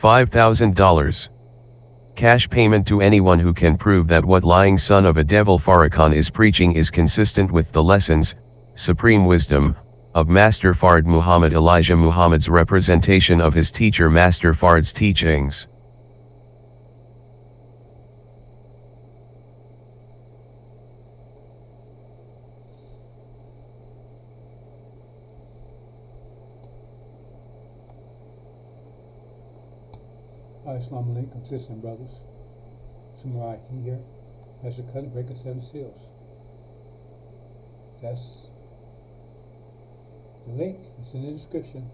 $5,000. Cash payment to anyone who can prove that what lying son of a devil Farrakhan is preaching is consistent with the lessons, supreme wisdom, of Master Fard Muhammad Elijah Muhammad's representation of his teacher Master Fard's teachings. Assalamu alaikum, sisters and brothers. Samurai here. That's the cut break of 7 seals. That's the link. It's in the description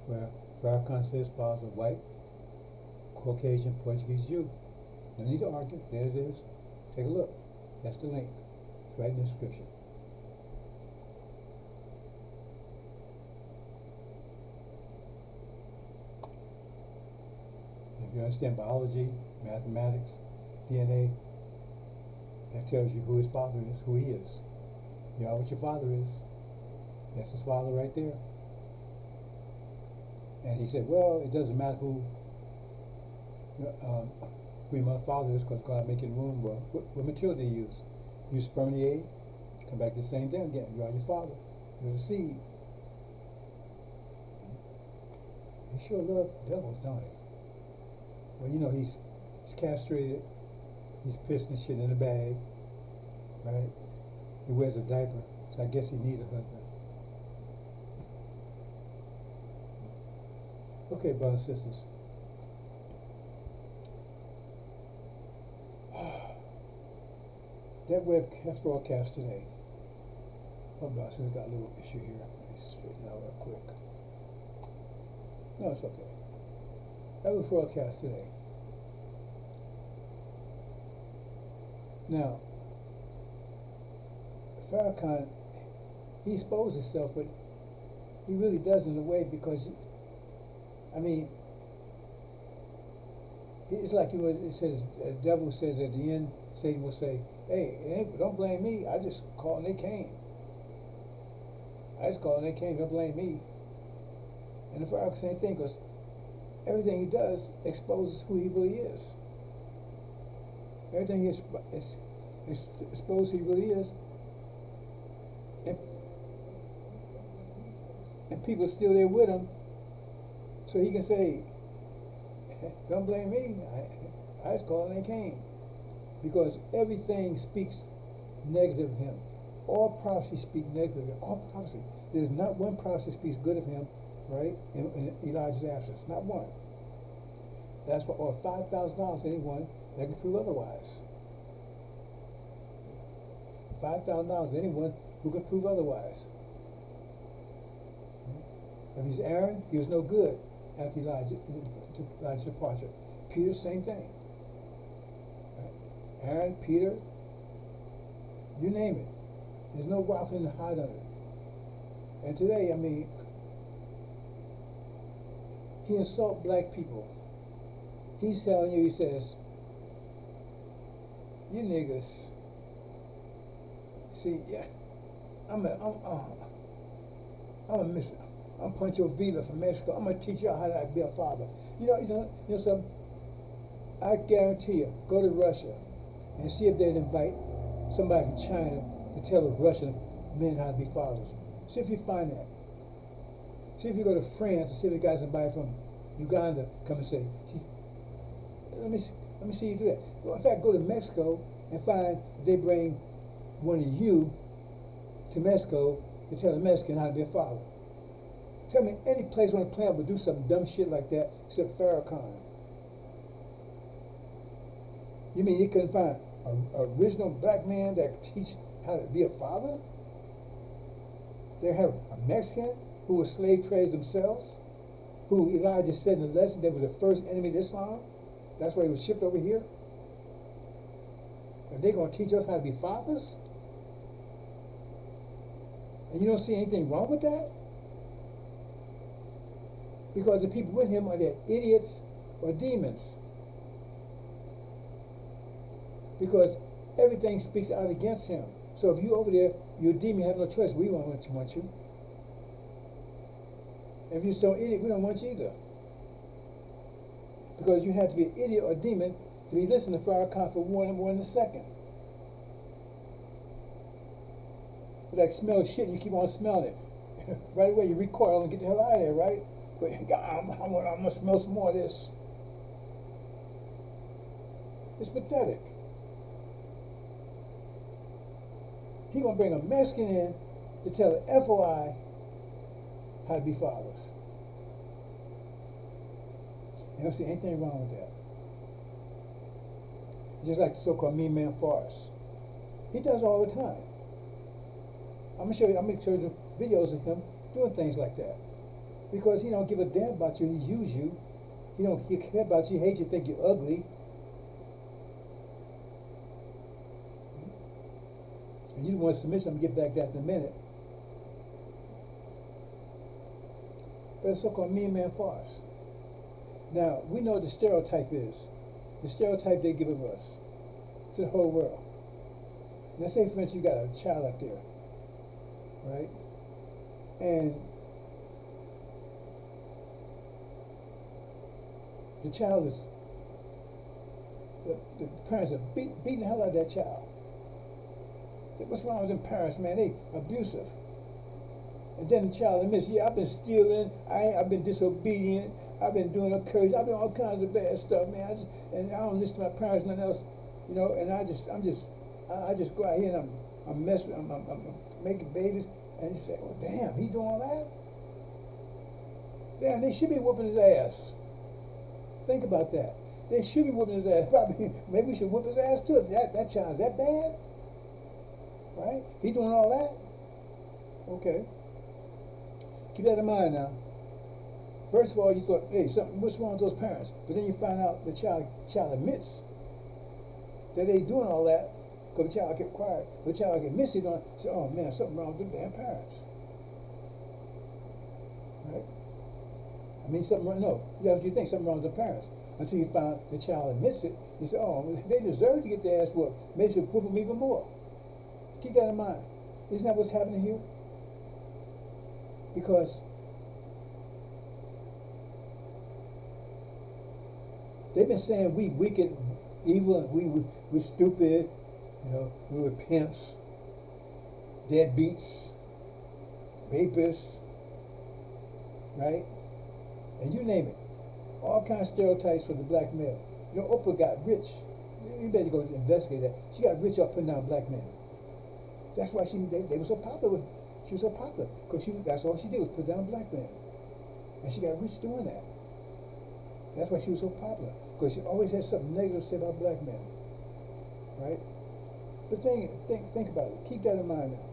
where Farrakhan says fathers are white, Caucasian, Portuguese, Jew. No need to argue. There it is. Take a look. That's the link. It's right in the description. If you understand biology, mathematics, DNA, that tells you who his father is, who he is. You know what your father is. That's his father right there. And he said, well, it doesn't matter who your father is because God making room. Well, what material do you use? Use sperm and the egg, come back to the same thing again. You are your father. You're the seed. They sure love devils, don't they? Well, you know, he's castrated. He's pissing shit in a bag, right? He wears a diaper, so I guess he needs a husband. Okay, brothers and sisters. That webcast broadcast today. Oh, brothers and sisters, got a little issue here. Let me straighten out real quick. No, it's okay. That was broadcast today. Now, Farrakhan, he exposed himself, but he really does in a way because, I mean, it's like, you know, it says, the devil says at the end, Satan will say, hey, don't blame me, I just called and they came. I just called and they came, don't blame me. And the Farrakhan same thing, because everything he does exposes who he really is. Everything is exposes who he really is. And people are still there with him, so he can say, don't blame me, I just called and they came. Because everything speaks negative of him. All prophecy speaks negative of him. All prophecy. There's not one prophecy speaks good of him, right, in Elijah's absence. Not one. That's what, or $5,000 to anyone that can prove otherwise. $5,000 to anyone who can prove otherwise. If he's Aaron, he was no good after Elijah's departure. Peter, same thing. Right? Aaron, Peter, you name it. There's no rock in the hide under it. And today, I mean, he insults black people. He's telling you, he says, you niggas, see, yeah, I'm Puncho Villa from Mexico. I'm gonna teach y'all how to be a father. You know something? I guarantee you, go to Russia and see if they'd invite somebody from China to tell the Russian men how to be fathers. See if you find that. See if you go to France and see if the guys somebody from Uganda come and say, let me see you do that. Well, in fact, go to Mexico and find they bring wanted you to Mexico to tell a Mexican how to be a father. Tell me any place on the planet would do some dumb shit like that except Farrakhan. You mean you couldn't find an original black man that could teach how to be a father? They have a Mexican who was slave traders themselves, who Elijah said in the lesson they were the first enemy of Islam. That's why he was shipped over here. And they're going to teach us how to be fathers? And you don't see anything wrong with that? Because the people with him are either idiots or demons. Because everything speaks out against him. So if you over there, you're a demon, you have no choice. We won't want you. And if you're still an idiot, we don't want you either. Because you have to be an idiot or a demon to be listening to Farrakhan for more than a second. Like smell shit, you keep on smelling it. Right away you recoil and get the hell out of there, right? But I'm gonna smell some more of this. It's pathetic. He gonna bring a Mexican in to tell the FOI how to be fathers. You don't see anything wrong with that. Just like the so-called mean man farce. He does it all the time. I'm gonna show you the videos of him doing things like that. Because he don't give a damn about you, he use you. He care about you, hate you, think you're ugly. And you want submission, I'm gonna get back to that in a minute. But it's so-called mean man farce. Now, we know what the stereotype is. The stereotype they give of us to the whole world. Let's say, for instance, you got a child out there, right? And the child is, the parents are beating the hell out of that child. What's wrong with them parents, man? They abusive. And then the child admits, yeah, I've been stealing, I've been disobedient, I've been doing a curse, I've been all kinds of bad stuff, man. And I don't listen to my parents, nothing else, you know. And I just go out here and I'm messing, I'm making babies, and you say, oh damn, he doing all that? Damn, they should be whooping his ass. Think about that. They should be whooping his ass. Probably, maybe we should whoop his ass too. If that child's that bad, right? He doing all that? Okay. Keep that in mind now. First of all, you thought, hey, what's wrong with those parents? But then you find out the child admits that they doing all that because the child kept quiet. The child admits it on, say, oh man, something wrong with them damn parents. Right? I mean, something wrong, no, that's what you think, something wrong with the parents. Until you find the child admits it, you say, oh, they deserve to get their ass whooped. Maybe you should whoop them even more. Keep that in mind. Isn't that what's happening here? Because they've been saying we wicked, evil, and we're stupid, you know, we were pimps, deadbeats, rapists, right? And you name it. All kinds of stereotypes for the black male. You know, Oprah got rich. You better go investigate that. She got rich off putting down black men. That's why they were so popular with her. She was so popular because that's all she did was put down black men, and she got rich doing that. That's why she was so popular, because she always had something negative to say about black men, right? But think about it. Keep that in mind now.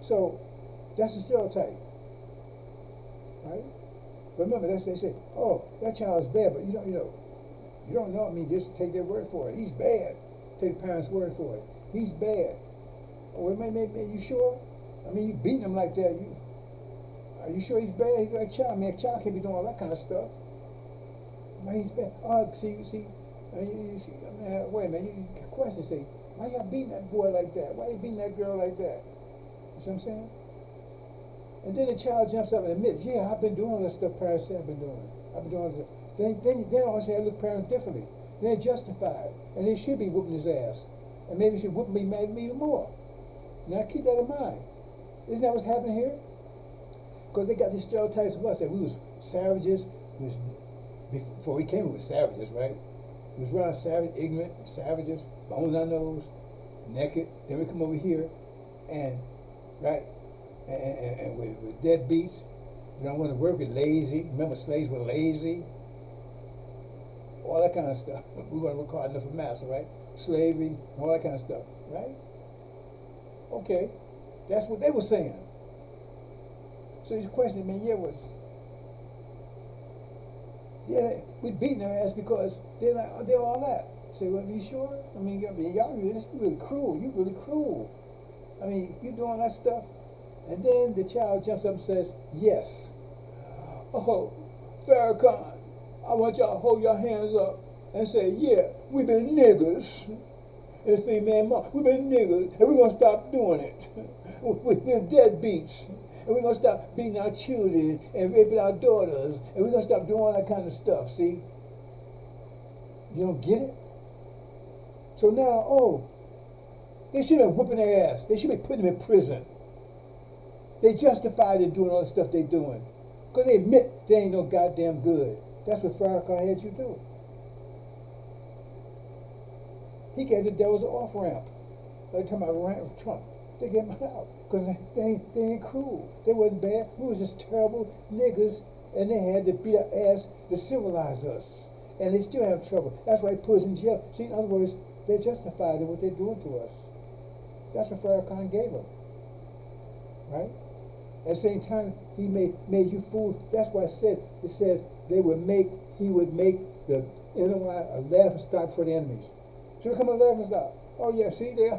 So that's a stereotype, right? Remember, they say, oh, that child is bad, but you don't know. I mean, just take their word for it. He's bad. Take the parents' word for it. He's bad. Oh, you sure? I mean, you beating him like that. Are you sure he's bad? He's like a child. I mean, a child can't be doing all that kind of stuff. Why he's bad? Oh, see. I mean, wait a minute. You question, say, why y'all beating that boy like that? Why you beating that girl like that? You see what I'm saying? And then the child jumps up and admits, yeah, I've been doing all this stuff parents say I've been doing. I've been doing this. Then always say I look parents differently. They're justified, and they should be whooping his ass, and maybe should whoop me even more. Now keep that in mind. Isn't that what's happening here? Because they got these stereotypes of us that we was savages. Before we came, we was savages, right? We was around savage, ignorant, savages, bone in our nose. naked. Then we come over here, and right, and with deadbeats. We don't want to work. We're lazy. Remember, slaves were lazy. All that kind of stuff. We want to work hard enough for master, right? Slavery, all that kind of stuff, right? Okay, that's what they were saying. So he's questioning me. We beating their ass because they're all that. Say, well, are you sure? I mean, y'all really cruel. You really cruel. I mean, you doing that stuff, and then the child jumps up and says, "Yes." Oh, Farrakhan, I want y'all to hold your hands up and say, "Yeah, we've been niggers." And female mom, we've been niggers, and we're gonna stop doing it. We're deadbeats. And we're going to stop beating our children and raping our daughters. And we're going to stop doing all that kind of stuff, see? You don't get it? So now, they should be whooping their ass. They should be putting them in prison. They justified in doing all the stuff they're doing. Because they admit they ain't no goddamn good. That's what Farrakhan had you do. He gave the devils an off-ramp. Like talking about Trump. They get them out because they ain't cruel. They wasn't bad. We was just terrible niggas, and they had to beat our ass to civilize us. And they still have trouble. That's why he put us in jail. See, in other words, they're justified in what they're doing to us. That's what Farrakhan gave them. Right? At the same time, he made you fool. That's why it says he would make the enemy a laughing stock for the enemies. So become a laughing stock. Oh yeah, see, they are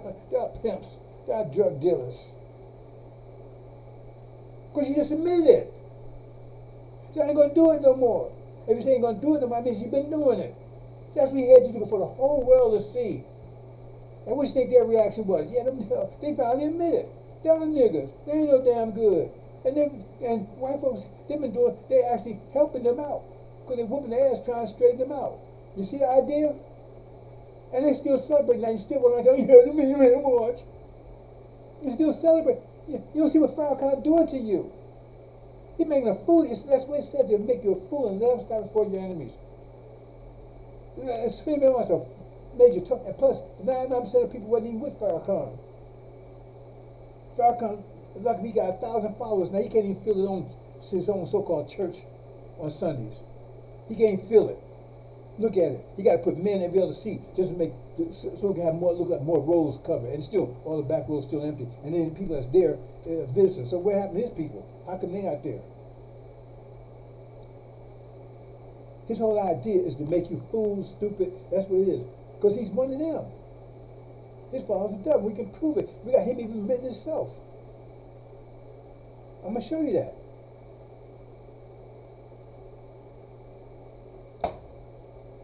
pimps. They are drug dealers. Because you just admitted it. So I ain't going to do it no more. If you say you ain't going to do it no more, that means you've been doing it. That's what he had you do for the whole world to see. And what do you think their reaction was? Yeah, they finally admitted. They're niggas. They ain't no damn good. And white folks, they're actually helping them out. Because they're whooping their ass trying to straighten them out. You see the idea? And they still celebrate now. You still want to go, yeah, let me watch. You still celebrate. You don't see what Farrakhan doing to you. He's making a fool. That's what it said, to make you a fool and never stop before your enemies. It's female wants a major talk. And plus, 99% of people wasn't even with Farrakhan. Farrakhan, like he got 1,000 followers now, he can't even fill his own so-called church on Sundays. He can't even fill it. Look at it. He got to put men every other seat just to make so we can have look like more rows covered, and still all the back rows still empty. And then the people that's there, visitors. So what happened to his people? How come they not there? His whole idea is to make you fools, stupid. That's what it is. Because he's one of them. His father's a devil. We can prove it. We got him even admitting himself. I'm gonna show you that.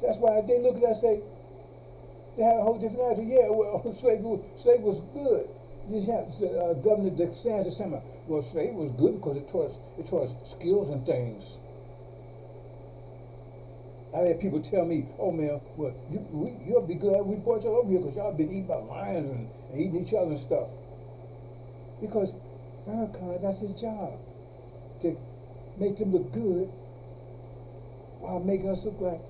That's why they look at us and say, they have a whole different attitude. Yeah, well, slavery was good. You have Governor DeSantis saying, well, slavery was good because it taught us skills and things. I had people tell me, oh man, well, you'll be glad we brought y'all over here because y'all been eaten by lions and eating each other and stuff. Because Farrakhan, that's his job, to make them look good while making us look like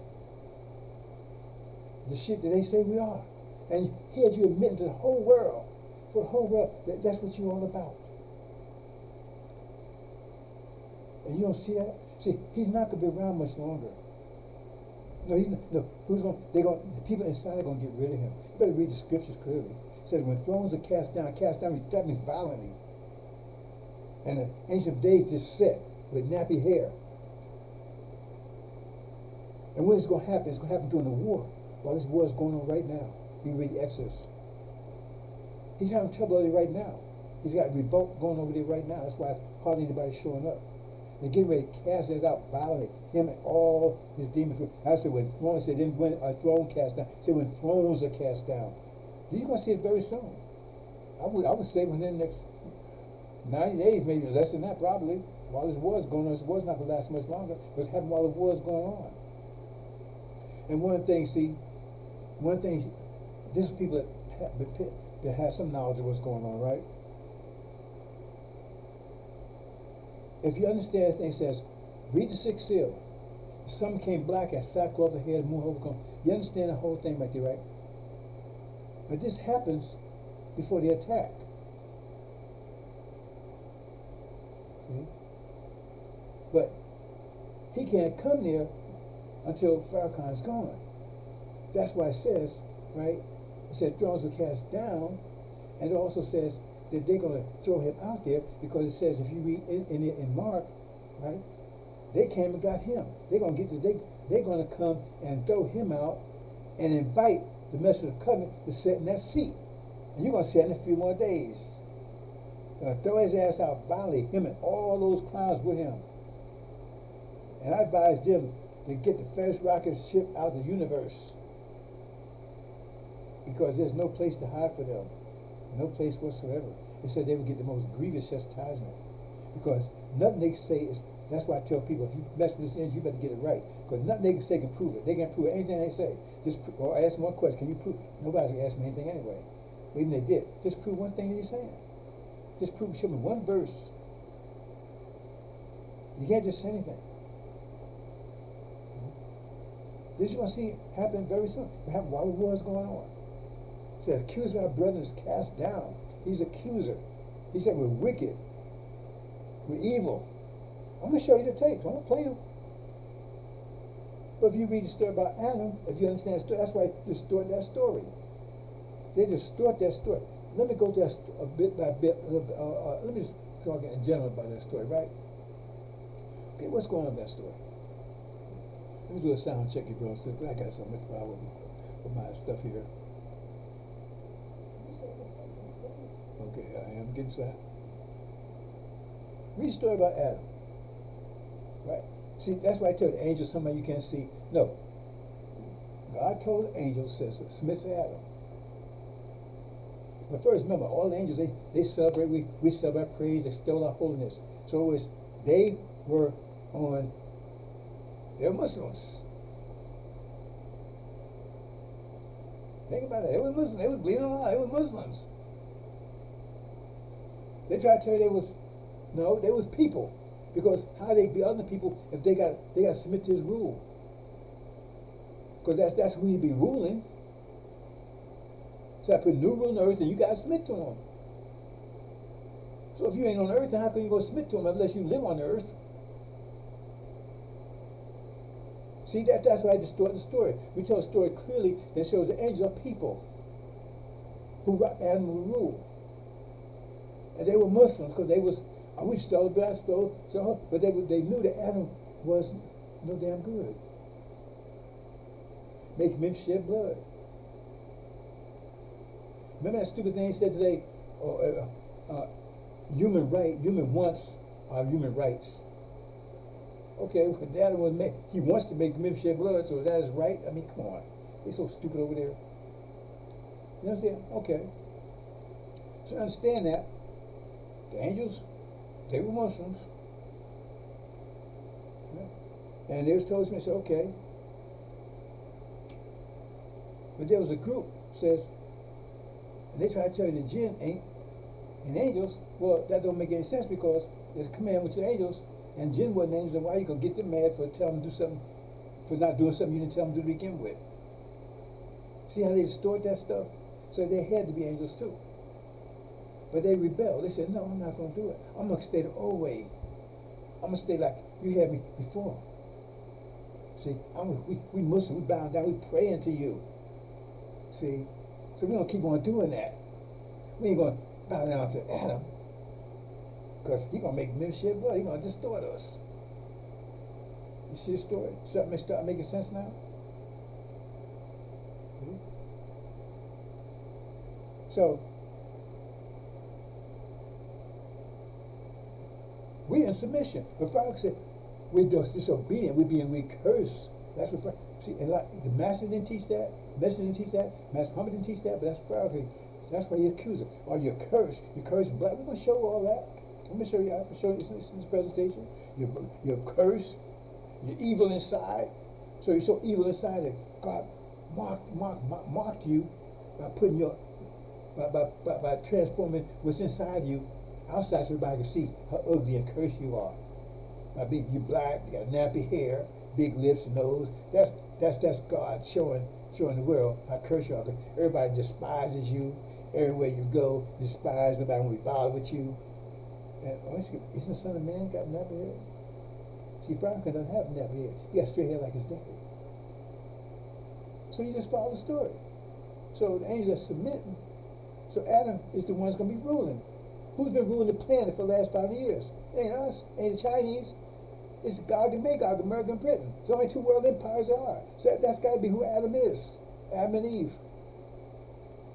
the shit that they say we are. And he had you admitting to the whole world, for the whole world, that's what you're all about. And you don't see that? See, he's not going to be around much longer. No, he's not. No, the people inside are going to get rid of him. You better read the scriptures clearly. It says, when thrones are cast down, that means violently. And the ancient days just set with nappy hair. And when it's going to happen? It's going to happen during the war. While this war is going on right now. You read Exodus. He's having trouble over there right now. He's got a revolt going over there right now. That's why hardly anybody's showing up. They're getting ready to cast us out violently. Him and all his demons. I said when thrones, said then when a throne cast down. I said when thrones are cast down. You're going to see it very soon. I would say within the next 90 days, maybe less than that probably. While this war is going on, this war's not going to last much longer. But it's happening while the war is going on. And one thing, this is people that have some knowledge of what's going on, right? If you understand, it says, read the sixth seal. Some became black and sackcloth of the head, more overcome. You understand the whole thing right there, right? But this happens before they attack. See? But he can't come there until Farrakhan is gone. That's why it says, right? It says thrones will cast down, and it also says that they're going to throw him out there because it says, if you read in Mark, right? They came and got him. They're going to they're going to come and throw him out and invite the Messenger of Covenant to sit in that seat. And you're going to sit in a few more days. They're going to throw his ass out violently, him and all those clowns with him. And I advised them to get the first rocket ship out of the universe, because there's no place to hide for them. No place whatsoever. They said they would get the most grievous chastisement, because nothing they say is. That's why I tell people, if you mess with this energy, you better get it right, because nothing they can say can prove it. They can't prove anything they say. Or I ask them one question: can you prove? Nobody's gonna ask me anything anyway. Even they did. Just prove one thing that you're saying. Just prove. Show me one verse. You can't just say anything. This you're gonna see happen very soon. It happened while the war is going on. It said, accuser of our brethren is cast down. He's an accuser. He said we're wicked. We're evil. I'm going to show you the tapes. I'm going to play them. But if you read the story about Adam, if you understand the story, that's why they distort that story. They distort that story. Let me go to that a bit by bit. Let me just talk in general about that story, right? Okay, what's going on with that story? Let me do a sound check here, bro. Since I got so much problem with my stuff here. Okay, I am getting that. Read the story about Adam. Right? See, that's why I tell the angels somebody you can't see. No. God told the angels, says, submit to Adam. But first, remember, all the angels, they celebrate, we celebrate praise, extol our holiness. So it was, they were on, they're Muslims. Think about it. They were Muslims. They was bleeding on Allah. They were Muslims. They tried to tell you they was people. Because how they be other people if they got to submit to his rule? Because that's who he be ruling. So I put new rule on earth, and you got to submit to him. So if you ain't on earth, then how can you go submit to him unless you live on earth? See, that's why I distort the story. We tell a story clearly that shows the angels are people who Adam will rule. And they were Muslims because they was. We stole, but they knew that Adam was no damn good. Make him shed blood. Remember that stupid thing he said today? Human wants are human rights. Okay, but Adam was he wants to make men shed blood, so that is right. I mean, come on, they're so stupid over there. You understand? Okay. So understand that the angels. They were Muslims. Yeah. And they was told to me, I said, okay. But there was a group says, and they try to tell you the jinn ain't and angels. Well, that don't make any sense because there's a commandment to angels, and jinn wasn't angels, and why you gonna get them mad for telling them to do something, for not doing something you didn't tell them to begin with? See how they distort that stuff? So they had to be angels too. But they rebelled. They said, no, I'm not going to do it. I'm going to stay the old way. I'm going to stay like you had me before. See, we Muslims, we bow down, we praying to you. See, so we're going to keep on doing that. We ain't going to bow down to Adam because he's going to make men shed blood. He's going to distort us. You see the story? Something start making sense now? See? So, we're in submission. But Pharaoh said, we're disobedient, we curse. That's what Pharaoh, see, and like, the master didn't teach that, Master Muhammad didn't teach that, but that's Pharaoh. That's why you accuse it. Or you curse black. We're going to show all that. I'm going to show you, I can show you in this presentation. You're cursed, you're evil inside. So you're so evil inside that God marked you by putting by transforming what's inside you outside so everybody can see how ugly and cursed you are. By being you black, you got nappy hair, big lips, nose. That's God showing the world how cursed you are. Everybody despises you, everywhere you go, despise nobody when we bother with you. And isn't the Son of Man got nappy hair? See, Franklin doesn't have nappy hair. He got straight hair like his daddy. So you just follow the story. So the angels are submitting. So Adam is the one that's going to be ruling. Who's been ruling the planet for the last 5 years? It ain't us, ain't the Chinese. It's Gog and Magog, America and Britain. There's only 2 world empires there are. So that's got to be who Adam is. Adam and Eve.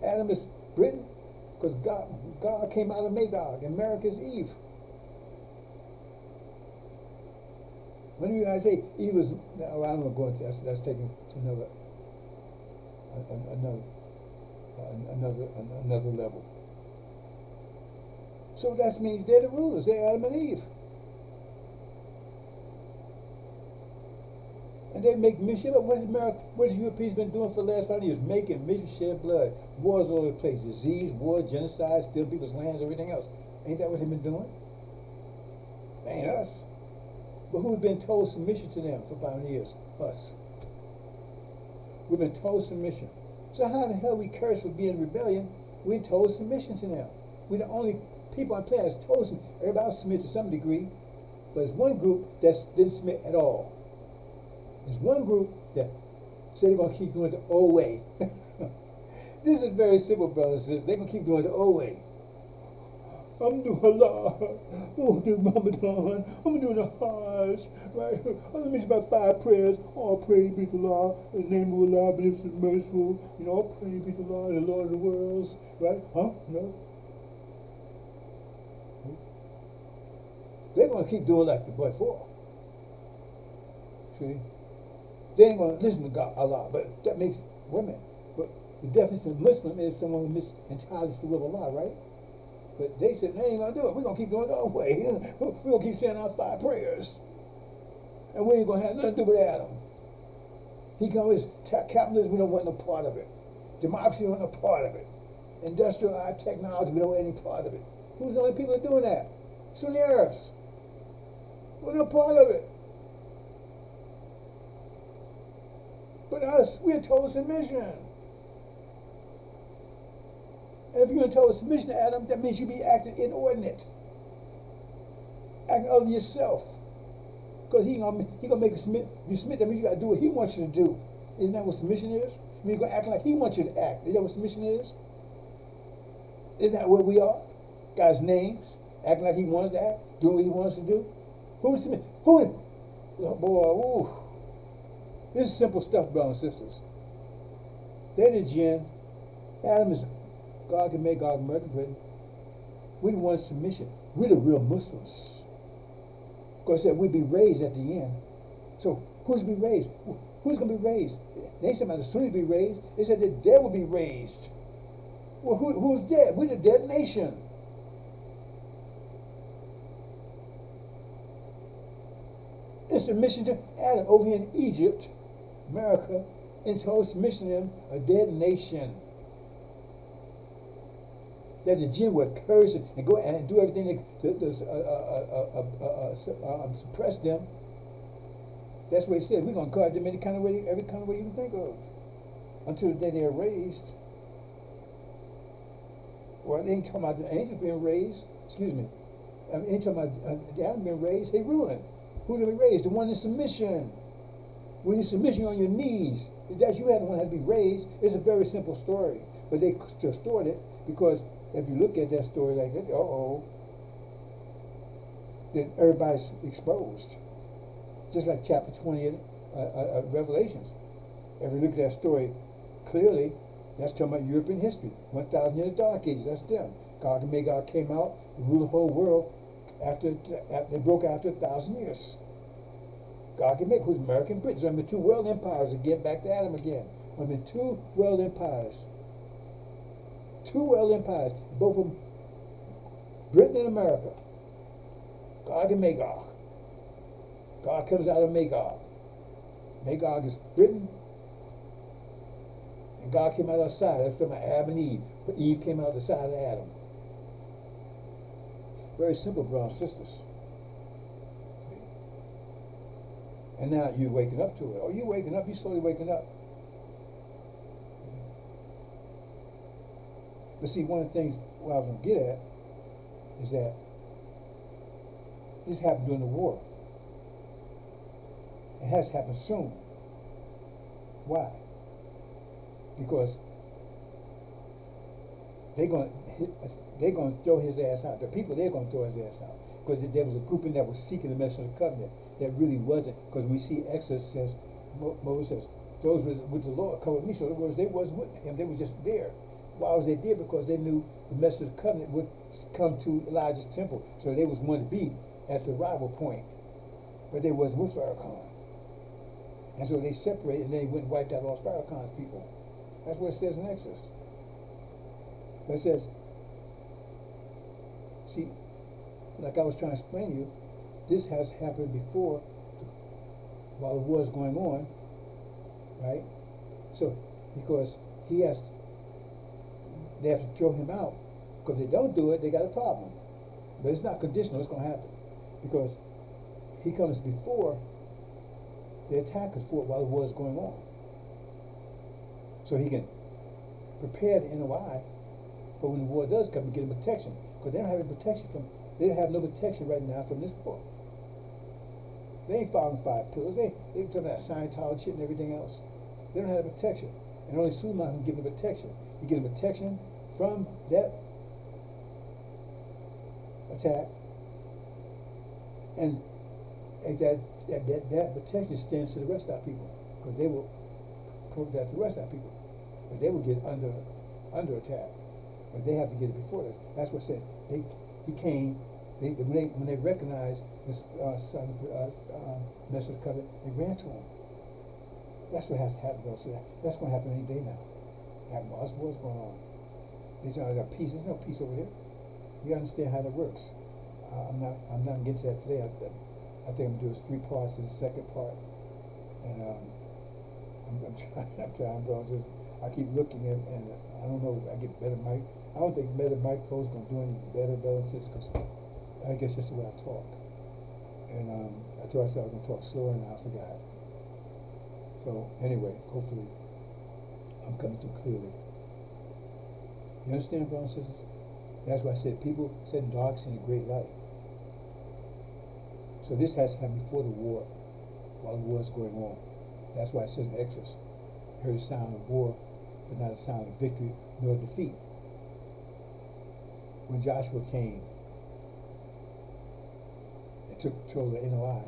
Adam is Britain, because God came out of Magog, and America is Eve. When you guys say Eve was, well, I don't know, going to, that's taken to another level. So that means they're the rulers. They're Adam and Eve. And they make mischief. What has Europeans been doing for the last 5 years? Making mischief, shed blood. Wars all over the place. Disease, war, genocide, steal people's lands, everything else. Ain't that what they've been doing? Ain't us. But who's been told submission to them for 5 years? Us. We've been told submission. So how in the hell we curse for being in rebellion? We're told submission to them. We're the only people on the planet that's told them. Everybody else submit to some degree. But there's one group that didn't submit at all. There's one group that said they're going to keep doing it the old way. This is very simple, brothers and sisters. They're going to keep doing it the old way. I'm doing Allah. Oh, do Ramadan. I'm doing the Hajj. Right? I'm mention about 5 prayers. All praise be to Allah. In the name of Allah, beneficent and merciful. You know, all praise be to Allah, the Lord of the worlds. Right? Huh? No. They're going to keep doing like the before. See? They ain't going to listen to God, Allah, but that makes women. But the definition of Muslim is someone who entirely the will of Allah, right? But they said, they ain't going to do it. We're going to keep doing it our way. We're going to keep saying our 5 prayers. And we ain't going to have nothing to do with Adam. He can always capitalism, we don't want no part of it. Democracy, we don't want no part of it. Industrial technology, we don't want any part of it. Who's the only people that are doing that? Sunni Arabs. We're no part of it. But us, we're total submission. And if you're in total submission to Adam, that means you be acting inordinate. Acting other than yourself. Because he gonna make you submit. You submit, that means you gotta do what he wants you to do. Isn't that what submission is? I mean, you're gonna act like he wants you to act. Is that what submission is? Isn't that where we are? God's names, acting like he wants to act, doing what he wants to do. Who's submit? Who? Oh boy, ooh. This is simple stuff, brothers and sisters. They're the jinn. Adam is God can make God American Britain. We the ones submission. We're the real Muslims. Because said we'd be raised at the end. So who's to be raised? Who's going to be raised? They ain't somebody the Sunnis be raised. They said the dead will be raised. Well, who's dead? We're the dead nation. In submission to Adam over here in Egypt, America, in total submission to them, a dead nation. That the jinn would curse and go and do everything to suppress them. That's what he said. We're going to guard them every kind of way you can think of, until the day they are raised. Well, they ain't talking about the angels being raised. Excuse me. I mean, ain't talking about the Adam being raised. They ruling. Who's going to be raised? The one in submission. When you're submission on your knees, if that's you had the one that had to be raised. It's a very simple story, but they distorted it because. If you look at that story like that, then everybody's exposed. Just like chapter 20 of Revelations. If you look at that story clearly, that's talking about European history. 1,000 years of dark ages, that's them. Gog and Magog came out to rule the whole world after they broke out after 1,000 years. Gog and Magog, who's American Britain. So I mean, 2 world empires again, back to Adam again. I mean, 2 world empires. 2 world empires, both of them, Britain and America. Gog and Magog. God comes out of Magog. Magog is Britain, and God came out of the side. That's from Adam and Eve. But Eve came out of the side of Adam. Very simple, brothers and sisters. And now you're waking up to it. Oh, you're waking up. You're slowly waking up. But see, one of the things what I was going to get at is that this happened during the war. It has happened soon. Why? Because they're going to throw his ass out. The people, they're going to throw his ass out. Because there was a group in that was seeking the message of the covenant that really wasn't. Because we see Exodus says, Moses says, those with the Lord come with me. So in other words, they wasn't with him. They were just there. Why was they there? Because they knew the message of the covenant would come to Elijah's temple. So they was going to be at the arrival point. But they wasn't with Farrakhan. And so they separated and they went and wiped out all Farrakhan's people. That's what it says in Exodus. But it says, see, like I was trying to explain to you, this has happened before while the war is going on, right? So, because they have to throw him out. Because if they don't do it, they got a problem. But it's not conditional, it's going to happen. Because he comes before the attackers for it while the war is going on. So he can prepare the NOI for when the war does come and get them protection. Because they don't have any protection they don't have no protection right now from this book. They ain't following 5 pillars. They talking about Scientology shit and everything else. They don't have protection. And only Suleiman can give them protection. He gives them protection from that attack. And that protection extends to the rest of our people. Because they will prove that to the rest of our people. But they will get under attack. But they have to get it before that. That's what it said. When they recognized this son message of the covenant, they ran to him. That's what has to happen, though. So that's going to happen any day now. What's going on? There's peace. There's no peace over here. You understand how that works. I'm not going to get to that today. I think I'm going to do 3 parts. This is the second part, and I'm trying, bro. I keep looking and I don't know if I get better mic. I don't think better microphone's going to do any better, brothers and sisters, because I guess that's the way I talk. And I told myself I was going to talk slower, and I forgot. So anyway, hopefully I'm coming through clearly. You understand, brothers and sisters? That's why I said people said dark in a great light. So this has happened before the war, while the war is going on. That's why it says in Exodus, heard the sound of war, but not a sound of victory nor defeat. When Joshua came and took control of the NOI,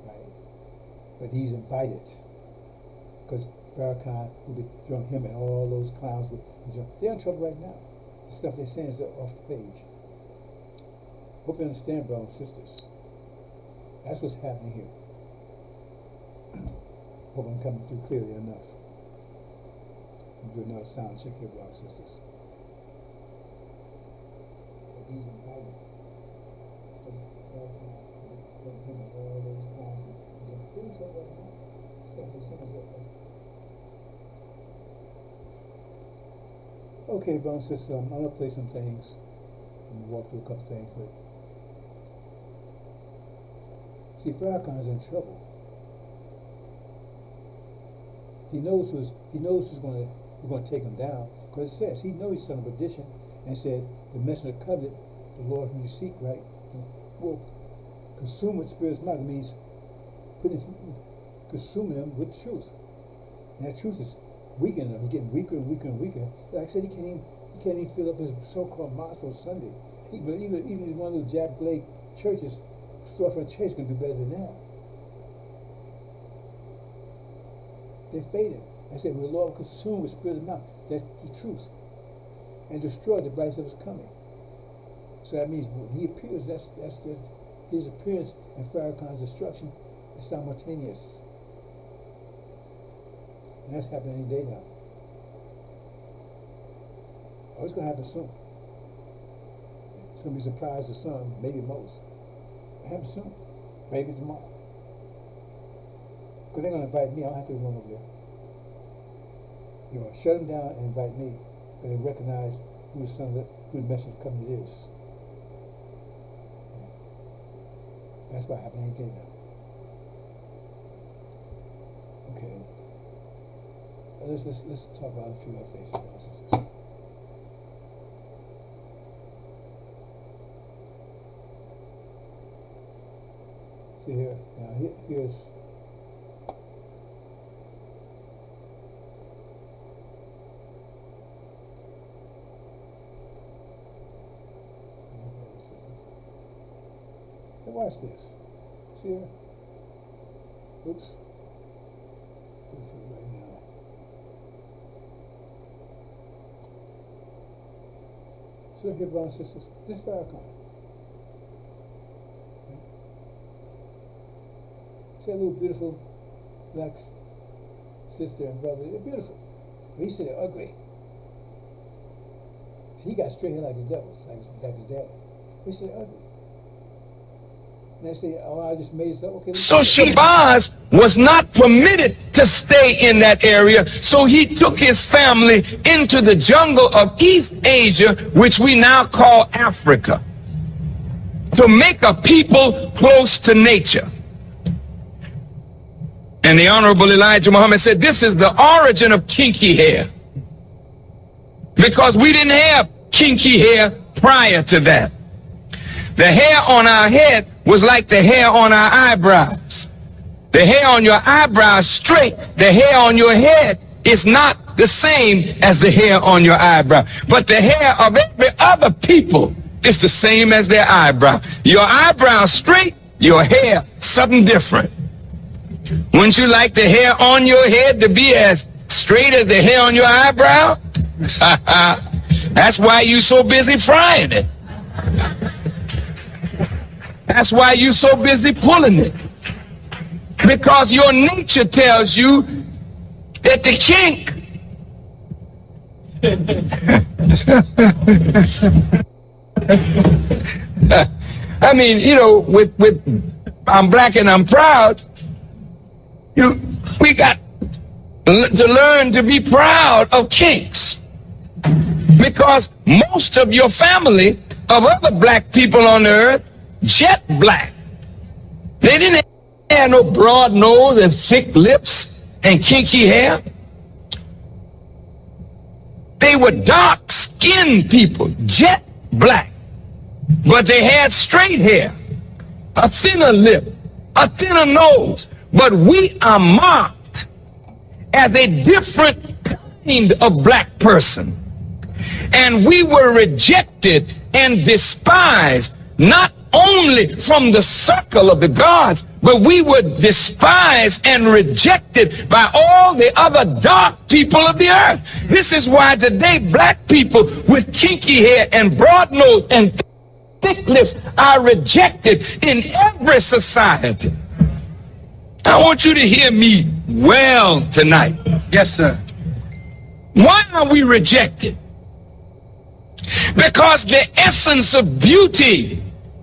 right? But he's invited, because Farrakhan will be throwing him and all those clowns. They're in trouble right now. The stuff they're saying is off the page. Hope you understand, brothers and sisters. That's what's happening here. Hope I'm coming through clearly enough. I'm doing another sound check here, brothers and sisters. He's invited. Okay, brothers and sisters, I'm going to play some things. I'm going to walk through a couple things, but see, Farrakhan is in trouble. He knows who's going to take him down, because it says he knows he's son of perdition, and said the message of the covenant, the Lord whom you seek, right, will consume with spirit's mouth. It means consuming them with truth. And that truth is weakening them. He's getting weaker and weaker and weaker. Like I said, he can't even fill up his so-called mosque on Sunday. Even one of those Jack Blake churches, storefront church, can do better than that. They're fading. I said, the Lord will consume with spirit of mouth. That's the truth. And destroy the brightness of his coming. So that means when he appears, that's his appearance and Farrakhan's destruction is simultaneous. And that's happening any day now. Oh, it's going to happen soon. It's going to be a surprise to some, maybe most. It happens soon. Maybe tomorrow. Because they're going to invite me. I don't have to run over there. They're going to shut them down and invite me. But they recognize who the message of covenant is. That's what happened any day now. Okay. let's talk about a few updates here, brothers and sisters. See here, now here's now watch this. See here? Oops. Let's see right now. So here, brothers and sisters, this Farrakhan. See that little beautiful black sister and brother? They're beautiful. But he said they're ugly. He got straight hair like his devils, like his dad. He said they're ugly. And they say, oh, I just made this up. Okay. So Shabazz was not permitted to stay in that area, so he took his family into the jungle of East Asia, which we now call Africa, to make a people close to nature. And the Honorable Elijah Muhammad said, this is the origin of kinky hair, because we didn't have kinky hair prior to that. The hair on our head was like the hair on our eyebrows. The hair on your eyebrows straight, the hair on your head is not the same as the hair on your eyebrow. But the hair of every other people is the same as their eyebrow. Your eyebrow straight, your hair something different. Wouldn't you like the hair on your head to be as straight as the hair on your eyebrow? That's why you so busy frying it. That's why you so busy pulling it. Because your nature tells you that the kink I mean, you know, with I'm black and I'm proud, we got to learn to be proud of kinks. Because most of your family of other black people on the earth, jet black. They didn't have no broad nose and thick lips and kinky hair. They were dark-skinned people, jet black. But they had straight hair, a thinner lip, a thinner nose. But we are marked as a different kind of black person. And we were rejected and despised, not only from the circle of the gods, but we were despised and rejected by all the other dark people of the earth. This is why today black people with kinky hair and broad nose and thick lips are rejected in every society. I want you to hear me well tonight. Yes, sir. Why are we rejected? Because the essence of beauty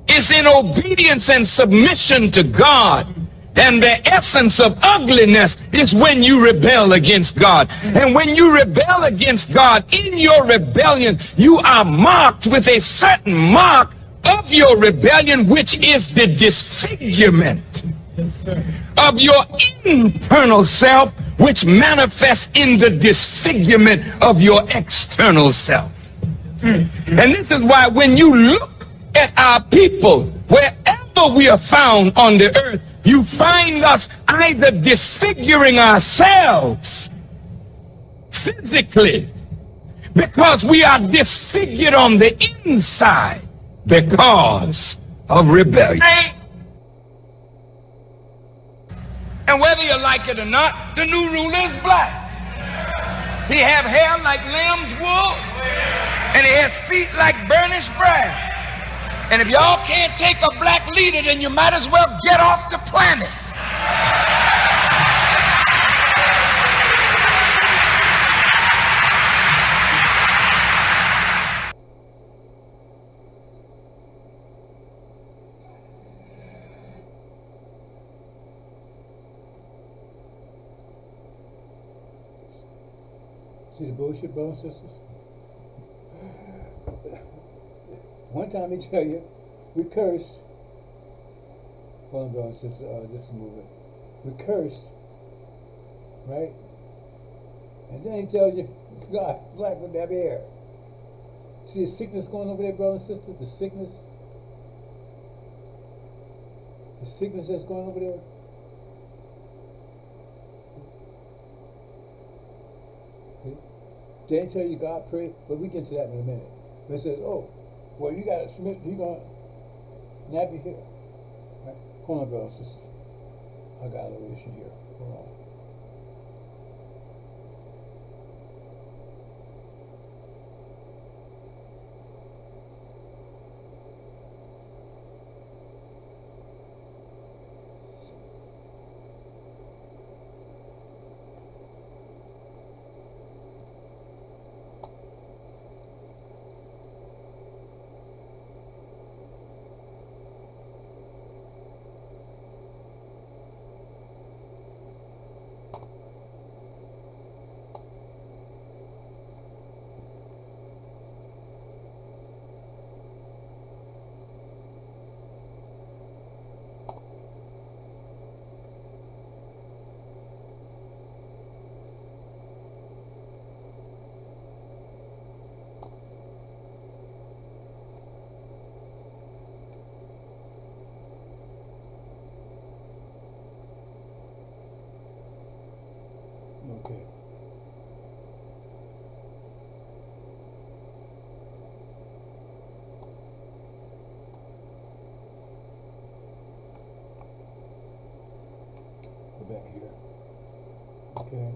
is in obedience and submission to God. And the essence of ugliness is when you rebel against God. And when you rebel against God, in your rebellion, you are marked with a certain mark of your rebellion, which is the disfigurement of your internal self, which manifests in the disfigurement of your external self. And this is why when you look at our people, wherever we are found on the earth, you find us either disfiguring ourselves physically, because we are disfigured on the inside because of rebellion. And whether you like it or not, the new ruler is black. He have hair like lamb's wool, and he has feet like burnished brass. And if y'all can't take a black leader, then you might as well get off the planet. See the bullshit, brothers and sisters? One time he tell you, we cursed. Hold on, brothers and sisters, just a movement. We cursed, right? And then he tells you, God, black with that hair. See the sickness going over there, brother and sister? The sickness? The sickness that's going over there? They tell you God pray, but we get to that in a minute. But it says, oh, well, you got to submit, you're going to nab your hair. Right? Hold on, brothers and sisters. I got a little issue here. Hold on. Okay. Go back here. Okay.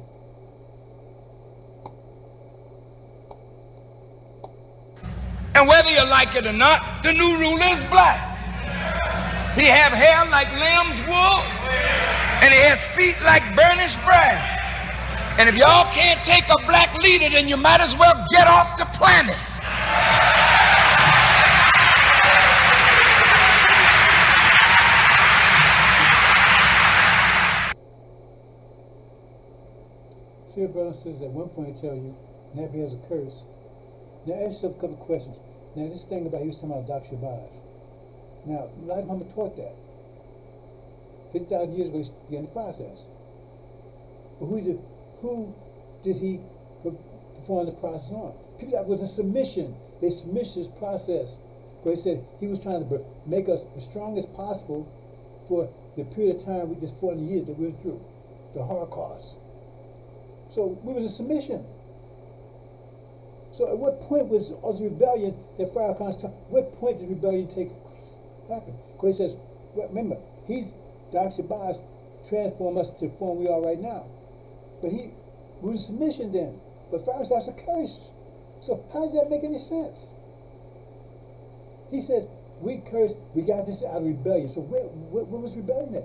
And whether you like it or not, the new ruler is black. He have hair like lamb's wool, and he has feet like burnished brass. And if y'all can't take a black leader, then you might as well get off the planet. See, your brother says at one point I tell you, Nabi has a curse. Now ask yourself a couple of questions. Now this thing about he was talking about Dr. Shabazz. Now, Elijah Muhammad taught that. 50,000 years ago, he began the process. But who did he perform the process on? People that was a submission. They submitted his process. Because he said he was trying to make us as strong as possible for the period of time, we just 40 years that we went through, the Holocaust. So we was a submission. So at what point was the rebellion that Farrakhan's talking? What point did rebellion happen? Because he says, well, remember, Dr. Shabazz transformed us to the form we are right now. But we was a submission then. But Farrakhan, that's a curse. So how does that make any sense? He says, we cursed, we got this out of rebellion. So where was rebellion at?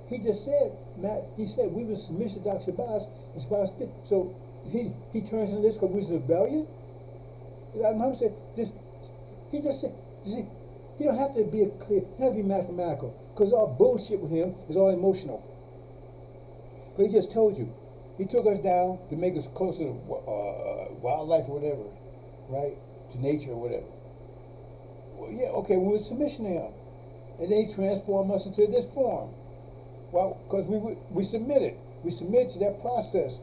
He just said, Matt, he said we was submission to Dr. Shabazz. So he turns into this because we was rebellion? Muhammad said, he just said, you see, he don't have to be clear, he don't have to be mathematical, because all bullshit with him is all emotional. But he just told you, he took us down to make us closer to wildlife or whatever, right? To nature or whatever. Well, yeah, okay, we were submission to him. And then he transformed us into this form. Well, because we submitted. We submitted to that process.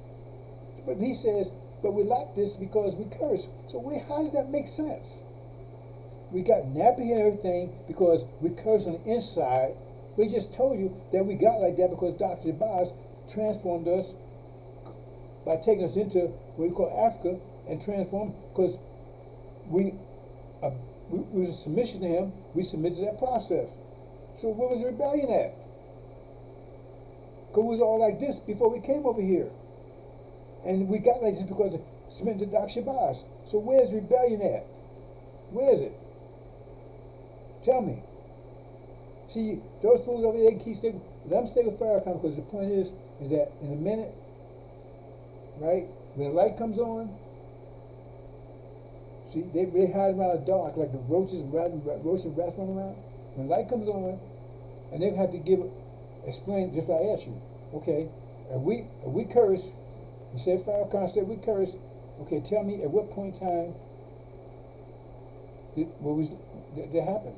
But he says, but we like this because we curse. So how does that make sense? We got nappy and everything because we curse on the inside. We just told you that we got like that because Dr. Shabazz transformed us by taking us into what we call Africa and transformed, because we was a submission to him. We submitted to that process. So where was the rebellion at? Because we was all like this before we came over here. And we got like this because of submitting to Dr. Shabazz. So where's rebellion at? Where is it? Tell me. See, those fools over there keep sticking. Let them stay with Farrakhan, because the point is that in a minute, right, when the light comes on, see, they hide around the dark like the roaches and rats running around. When the light comes on, and they have to explain just like I asked you. Okay, if we curse, you said Farrakhan said we curse. Okay, tell me at what point in time that happened?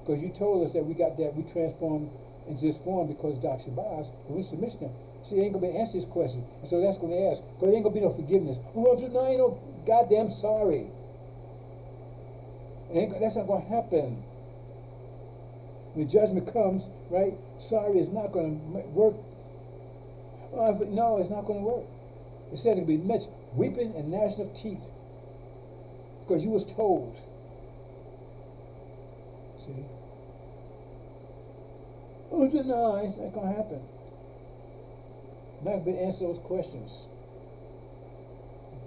Because you told us that we got that, we transformed into this form because Dr. Shabazz, and we submitted him. See, they ain't gonna be answer this question. And so that's gonna ask, because there ain't gonna be no forgiveness. Oh, no, ain't no goddamn sorry. That's not gonna happen. When judgment comes, right, sorry is not gonna work. No, it's not gonna work. It said it'll be much weeping and gnashing of teeth. Because you was told. See? Oh, no, it's not gonna happen. I'm not gonna answer those questions.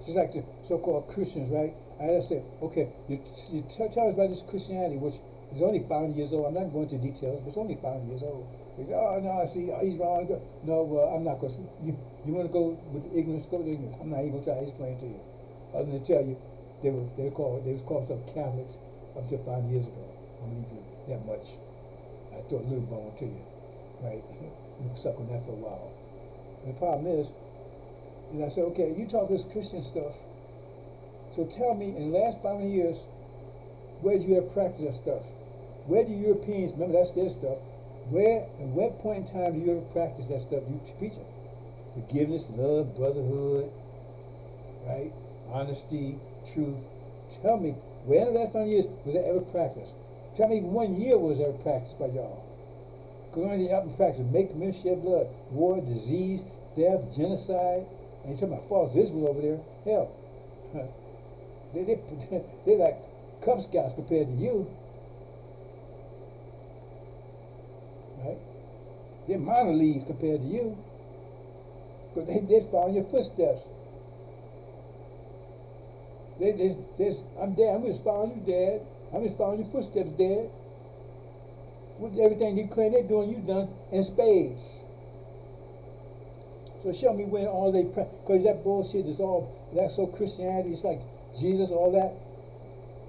Just like the so-called Christians, right? I just say, okay, you tell us about this Christianity, which is only 500 years old. I'm not going into details, but it's only 500 years old. They say, oh no, see, he's wrong. No, I'm not going to. You want to go with ignorance? Go with ignorance. I'm not even going to try to explain to you, other than to tell you they was called some Catholics up to 5 years ago. I'm leave you that much. I throw a little bone to you, right? You can suck on that for a while. And the problem is I said, okay, you talk this Christian stuff. So tell me, in the last 500 years, where did you ever practice that stuff? Where do Europeans, remember that's their stuff, at what point in time do you ever practice that stuff you preaching? Forgiveness, love, brotherhood, right? Honesty, truth. Tell me, where in the last 500 years was that ever practiced? Tell me even 1 year was ever practiced by y'all. Because only up in practice, make men shed blood, war, disease, death, genocide. And you're talking about false Israel over there. Hell, they're like Cub Scouts compared to you. Right? They're minor leagues compared to you. Because they're following your footsteps. I'm Dad, I'm just following you, Dad. I'm just following your footsteps, Dad. With everything you claim they're doing, you done in spades. So show me when all they because that bullshit is all that's so Christianity. It's like Jesus, all that.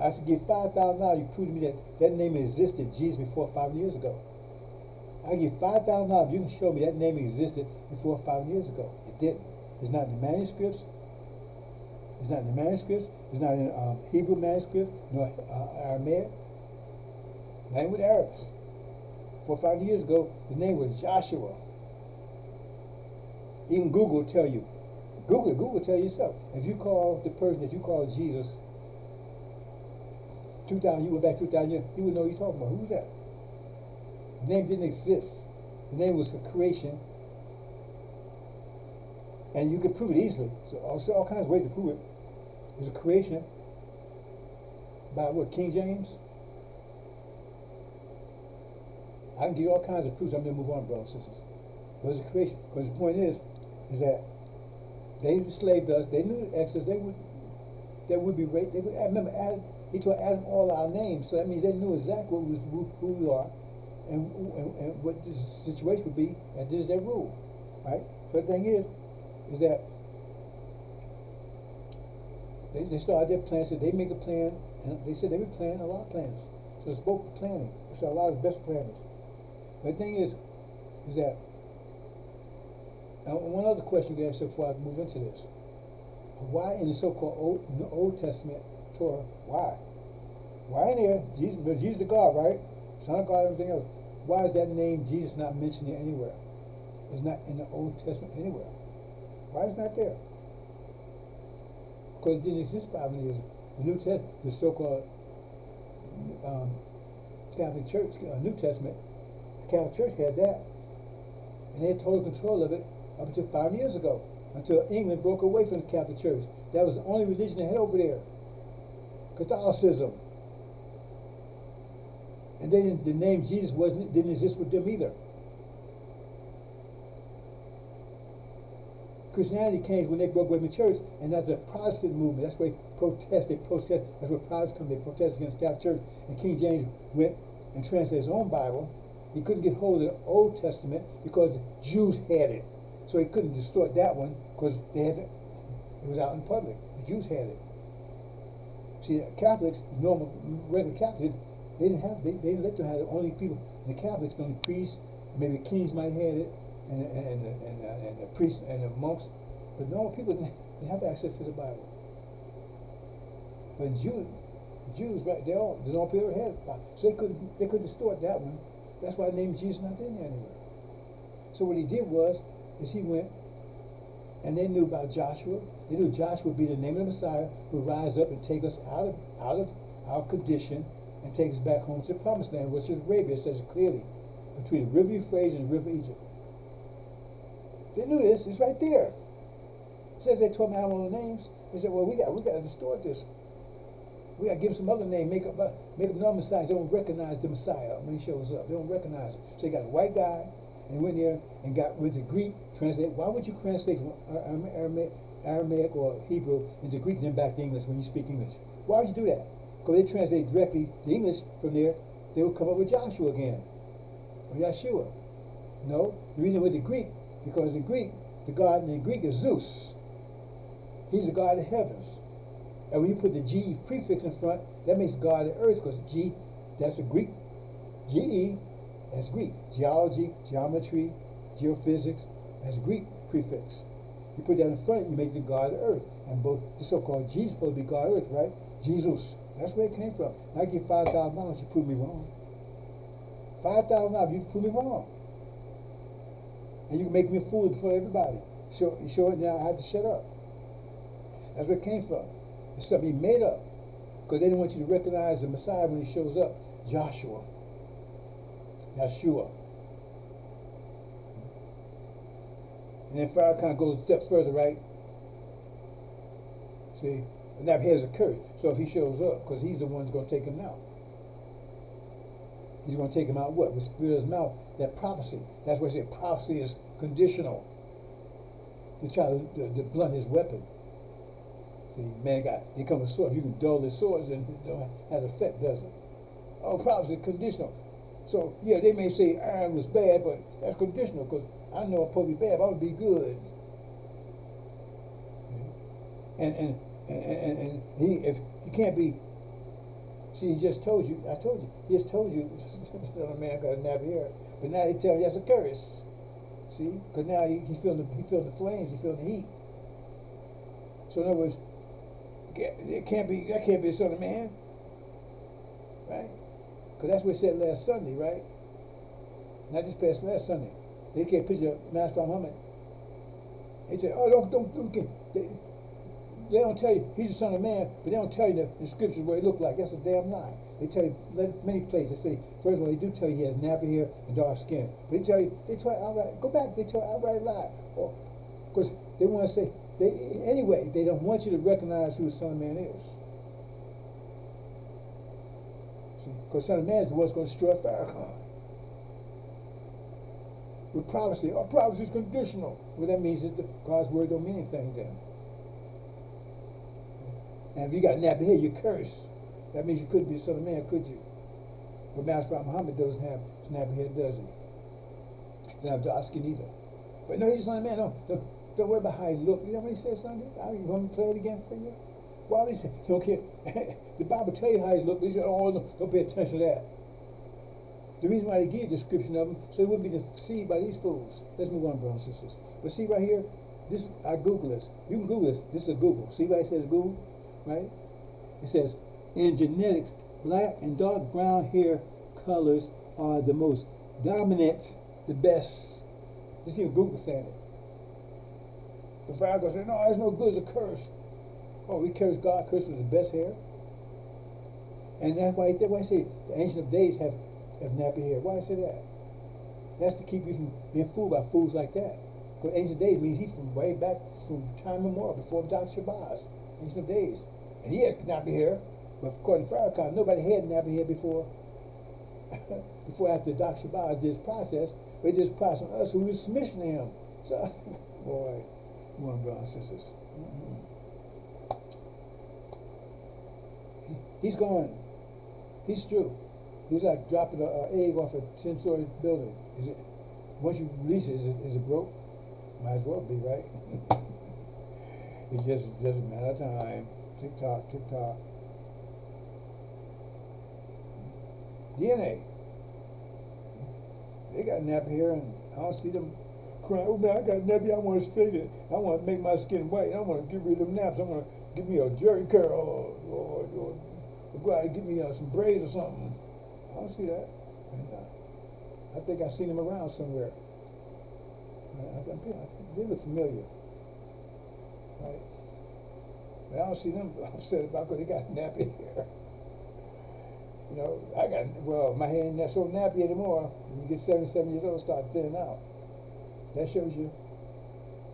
I should give $5,000. You prove to me that name existed, Jesus, before 5 years ago. I give $5,000 if you can show me that name existed before 5 years ago. It didn't. It's not in the manuscripts. It's not in the manuscripts. It's not in Hebrew manuscript, nor Aramaic. Not even with Arabs. 4 or 5 years ago, the name was Joshua. Even Google will tell you. Google will tell you yourself. If you call the person that you call Jesus 2,000, you went back 2,000 years, you would know what you're talking about. Who's that? The name didn't exist. The name was a creation. And you can prove it easily. So all kinds of ways to prove it. It was a creation by what, King James? I can give you all kinds of proofs. I'm going to move on, brothers and sisters. But it's a creation. Because the point is that they enslaved us. They knew Exodus. They would be raped. They would. I remember Adam. He told Adam all our names. So that means they knew exactly who we are, and what the situation would be. And this is their rule, right? So the thing is that they started their plans. So they make a plan, and they said they would plan a lot of plans. So it's both planning. It's a lot of best planners. But the thing is that. Now, one other question you ask before I move into this. Why in the so-called Old Testament Torah, why? Why in there, Jesus the God, right? Son of God, everything else. Why is that name Jesus not mentioned there anywhere? It's not in the Old Testament anywhere. Why is it not there? Because it didn't exist 500 years ago. The New Testament, the so-called Catholic Church, New Testament, the Catholic Church had that. And they had total control of it up until 5 years ago, until England broke away from the Catholic Church. That was the only religion they had over there. Catholicism. And then the name Jesus didn't exist with them either. Christianity came when they broke away from the church, and that's a Protestant movement. That's why they protest. That's where Protestants come. They protest against the Catholic Church. And King James went and translated his own Bible. He couldn't get hold of the Old Testament because the Jews had it. So he couldn't distort that one because it was out in public. The Jews had it. See, Catholics, normal, regular Catholics, they didn't let them have it. Only people, the Catholics, the only priests, maybe kings might have it, and the priests and the monks, but normal people didn't have access to the Bible. But Jews, right, the normal people had it. So they couldn't distort that one. That's why the name Jesus not in there anywhere. So what he did was, is he went, and they knew about Joshua. They knew Joshua would be the name of the Messiah who would rise up and take us out of our condition and take us back home to the promised land, which is Arabia. It says it clearly, between the river Euphrates and the river Egypt. They knew this. It's right there. It says they told me all the names. They said, well, we got to distort this. We got to give him some other name, make up another Messiah. They don't recognize the Messiah when he shows up. They don't recognize it. So they got a white guy, and went there and went to Greek, translate. Why would you translate from Aramaic or Hebrew into Greek and then back to English when you speak English? Why would you do that? Because they translate directly the English from there, they will come up with Joshua again, or Yeshua. No, the reason with the Greek, because the Greek, the god in the Greek is Zeus. He's the god of the heavens. And when you put the G prefix in front, that makes God of the earth, because G, that's a Greek, G-E, that's Greek. Geology, geometry, geophysics, that's a Greek prefix. You put that in front, you make the God of the earth. And both the so-called G is supposed to be God of earth, right? Jesus. That's where it came from. I give $5,000, you prove me wrong. $5,000, you can prove me wrong. And you can make me a fool before everybody. You show it now, I have to shut up. That's where it came from. It's something he made up. Because they didn't want you to recognize the Messiah when he shows up. Joshua. Yeshua. And then Farrakhan goes a step further, right? See? And now here's a curse. So if he shows up, because he's the one who's going to take him out. He's going to take him out what? With spirit of his mouth, that prophecy. That's why I say prophecy is conditional. To try to blunt his weapon. See, man they come with swords. You can dull his swords and it don't have effect, does it? Oh, prophecy is conditional. So, yeah, they may say iron was bad, but that's conditional, because I know I'm supposed to be bad, but I'm going to be good. And if he can't be, see, he just told you, he just told you, a man got a nappy hair, but now he tells you that's a curse. See, because now he feeling the flames, he feeling the heat. So in other words, that can't be the Son of Man, right? Because that's what it said last Sunday, right? Not just past last Sunday. They can't picture Master Muhammad. They say, oh, don't they don't tell you he's the Son of Man, but they don't tell you the scriptures what he looked like. That's a damn lie. They tell you many places. They say, first of all, they do tell you he has nappy hair and dark skin. But they tell you outright, go back, they tell you outright lie. Because they want to say, anyway, they don't want you to recognize who the Son of Man is. Because Son of Man is the one that's going to destroy Farrakhan. With prophecy, prophecy is conditional. Well, that means that God's word don't mean anything then. And if you got nappy hair, you're cursed. That means you couldn't be the Son of Man, could you? But Master Muhammad doesn't have nappy hair, does he? He doesn't have dark skin either. But no, he's the Son of Man. Don't worry about how he look. You know what he said Sunday? You want me to play it again for you? Well, he said, you don't care. The Bible tell you how he look, but he said, oh, no, don't pay attention to that. The reason why they give a description of him, so he wouldn't be deceived by these fools. Let's move on, brothers and sisters. But see right here, I Google this. You can Google this. This is a Google. See why it says Google, right? It says, in genetics, black and dark brown hair colors are the most dominant, the best. Just even Google saying it. The Farrakhan said, no, it's no good, it's a curse. Oh, we curse God, curse with the best hair. And that's why I say the Ancient of Days have nappy hair. Why I say that? That's to keep you from being fooled by fools like that. Because Ancient of Days means he's from way back from time immemorial, before Dr. Shabazz. Ancient of Days. And he had nappy hair, but according to Farrakhan, nobody had nappy hair before after Dr. Shabazz did his process, but he did his process on us who was submission to him. So, boy, one brothers and sisters. He's gone. He's through. He's like dropping an egg off a 10-story building. Once you release it, is it broke? Might as well be, right? It's just a matter of time. Tick tock, tick tock. DNA. They got nappy hair, and I don't see them crying, oh man, I got nappy, I want to straighten it. I want to make my skin white. I want to get rid of them naps. I want to give me a jerry curl or go out and give me some braids or something. I don't see that. And, I think I've seen them around somewhere. They look familiar, right? But I don't see them upset about because they got nappy hair. You know, my hair ain't so nappy anymore. When you get 77 years old, start thinning out. That shows you.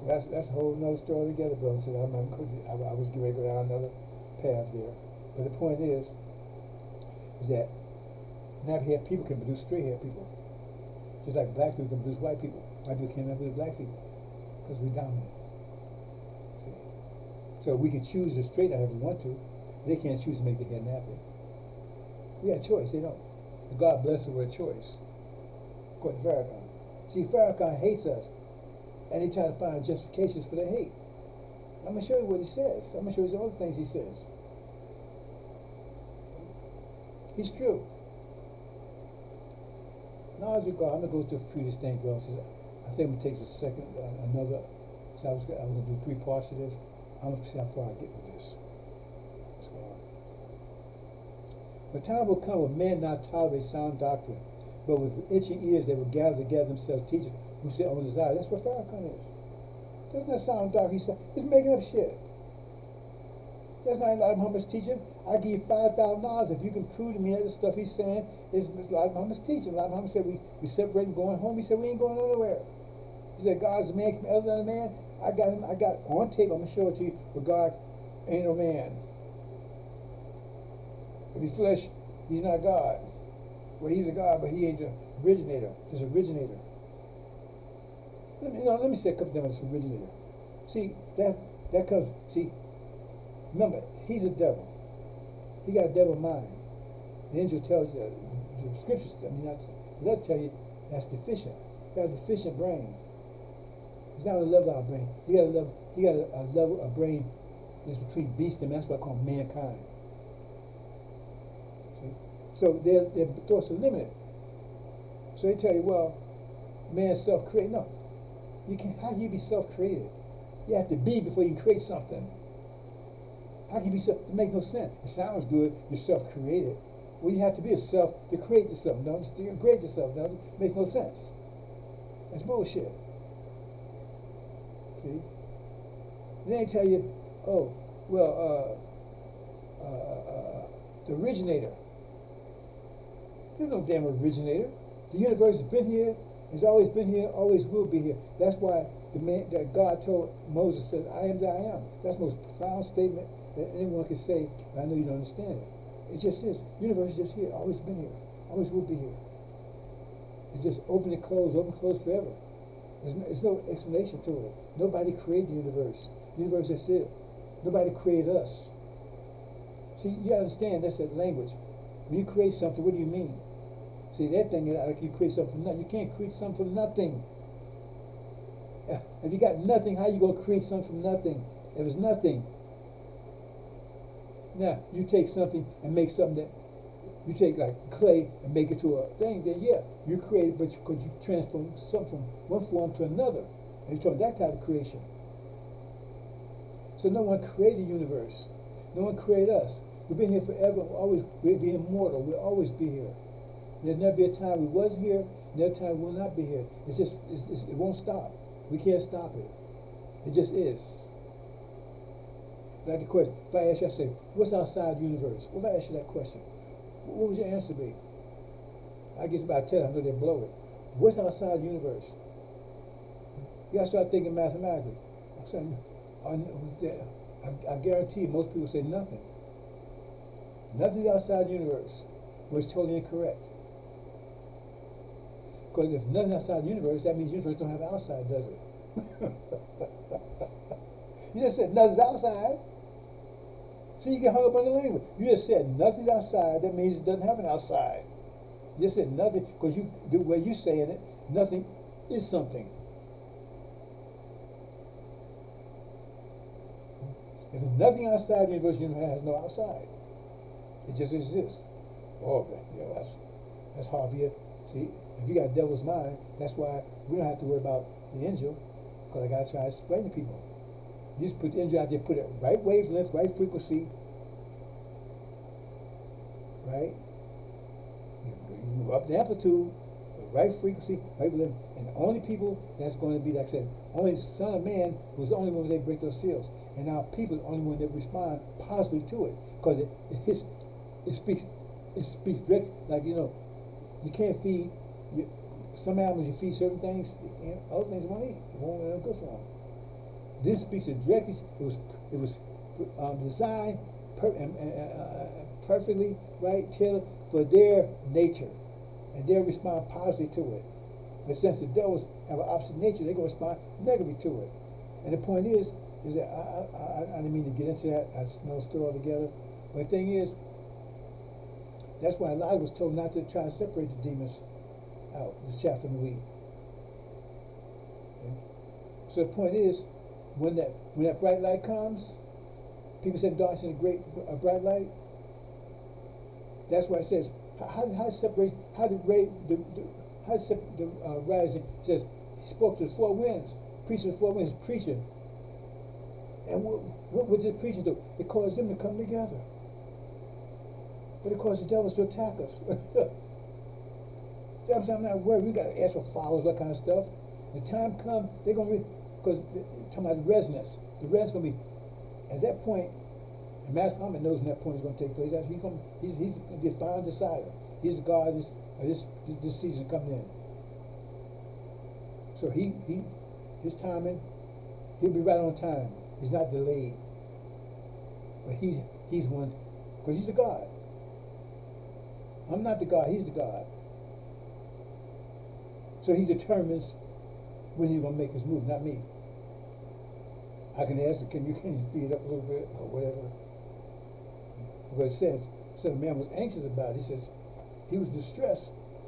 That's a whole nother story together, brother. So I was getting ready to go down another path there. But the point is that nappy hair people can produce straight hair people. Just like black people can produce white people. White people can't produce black people because we're dominant. See? So we can choose to straighten hair if we want to. They can't choose to make their hair nappy. We got a choice, they don't. God bless us with a choice. According to Farrakhan. See, Farrakhan hates us. And they try to find justifications for their hate. I'm going to show you what he says. I'm going to show you all the things he says. He's true. Now as we go, I'm going to go through a few distinct wells. I think it takes a second, another. So I was going to do 3 parts of this. I'm going to see how far I get with this. Let's go on. The time will come when men not tolerate sound doctrine, but with itching ears they will gather together themselves teachers who say own desire. That's what Farrakhan is. Doesn't that sound doctrine? He's making up shit. That's not Elijah Muhammad's teaching. I give you $5,000 if you can prove to me that the stuff he's saying is Elijah Muhammad's teaching. Elijah Muhammad said we separate and going home. He said we ain't going anywhere. He said God's a man other than a man. I got on tape. I'm gonna show it to you. But God ain't no man. If he's flesh, he's not God. Well, he's a God, but he ain't the originator. He's an originator. Let me say a couple things about this originator. See, that comes, see, remember, he's a devil. He got a devil mind. The angel tells you, the scriptures, they'll tell you that's deficient. He got a deficient brain. He's not a level of our brain. He got a level of brain that's between beast and man. That's what I call mankind. So their thoughts are limited. So they tell you, well, man's self-created. No, you can't. How can you be self-created? You have to be before you can create something. How can you be self? It makes no sense. It sounds good. You're self-created. Well, you have to be a self to create yourself. No, to create yourself. No, it makes no sense. That's bullshit. See? Then they tell you, oh, well, the originator. There's no damn originator. The universe has been here, has always been here, always will be here. That's why that God told Moses, said, I am that I am. That's the most profound statement that anyone can say, but I know you don't understand it. It just is. The universe is just here, always been here, always will be here. It's just open and close forever. There's no explanation to it. Nobody created the universe. The universe is here. Nobody created us. See, you gotta understand, that's that language. When you create something, what do you mean? See, that thing is like you create something from nothing. You can't create something from nothing. If you got nothing, how you gonna create something from nothing? If it's nothing. Now, you take something and make something that, you take like clay and make it to a thing, then yeah, you create it, but could you transform something from one form to another? And you're talking that kind of creation. So no one created the universe. No one created us. We've been here forever. We'll be immortal. We'll always be here. There'll never be a time we wasn't here. There'll time we will not be here. It won't stop. We can't stop it. It just is. Like the question, if I ask you, I say, what's outside the universe? Well, if I ask you that question, what would your answer be? I guess about 10, I know they'll blow it. What's outside the universe? You gotta start thinking mathematically. I'm saying, I guarantee most people say nothing. Nothing outside the universe was totally incorrect. Because if nothing outside the universe, that means the universe don't have outside, does it? You just said nothing's outside. See, you get hung up on the language. You just said nothing's outside, that means it doesn't have an outside. You just said nothing, because the way you're saying it, nothing is something. If there's nothing outside the universe, the universe has no outside. It just exists. Oh, you know, that's Harvey. See, if you got devil's mind, that's why we don't have to worry about the angel, because I got to try to explain to people. You just put the angel out there, put it right wavelength, right frequency, right? You move up the amplitude, right frequency, right rhythm, and the only people that's going to be, like I said, only Son of Man was the only one that break those seals, and our people are the only one that respond positively to it, because it speaks direct. Like, you know, you can't feed some animals. You feed certain things, and other things won't eat. It won't be good for them. This speaks directly. It was designed perfectly, right, tailored for their nature, and they'll respond positively to it. But since the devils have an opposite nature, they're going to respond negatively to it. And the point is that I didn't mean to get into that. I know the story altogether. But the thing is, that's why Elijah was told not to try to separate the demons out, this chaff from the wheat. Okay? So the point is, when that bright light comes, people said darkness in a bright light. That's why it says how to separate, how to raise the rising. It says he spoke to the four winds, preaching to the four winds, preaching. And what did preaching do? It caused them to come together. But it caused the devils to attack us. I'm not worried. We got to ask for flowers, that kind of stuff. When time comes, they're going to be, because they're talking about the resonance. The resonance going to be, at that point, and Master Muhammad knows when that point is going to take place. He's the final decider. He's the God of this season coming in. So his timing, he'll be right on time. He's not delayed. But he's one, because he's the God. I'm not the God, he's the God. So he determines when he's going to make his move, not me. I can ask him, can you speed it up a little bit or whatever? Because it says the man was anxious about it. He says he was distressed.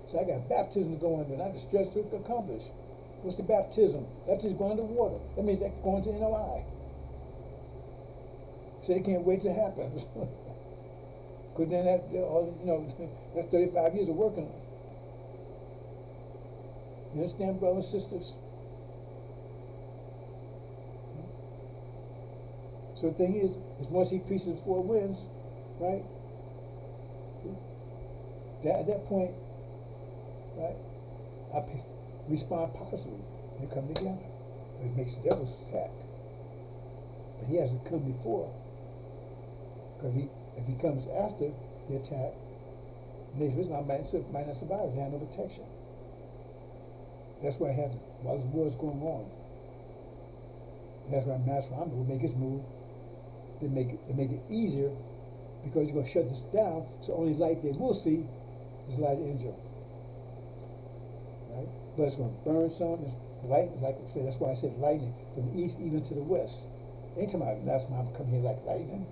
So I got baptism to go under, and I'm distressed to accomplish. What's the baptism? That's just going to water. That means that's going to NOI. So they can't wait till it happens. Because then that's 35 years of working. You understand, brothers and sisters? So the thing is once he preaches the four winds, right? At that point, right, I respond positively. They come together. It makes the devil's attack. But he hasn't come before. Because if he comes after the attack, the nation of Islam might not survive. They have no protection. That's why while this war is going on. That's why Master Muhammad will make his move. They make it easier, because he's going to shut this down, so only light they will see is light angel. Right? But it's going to burn some. Light, like I said, that's why I said lightning from the east even to the west. Ain't talking about Master Muhammad come here like lightning.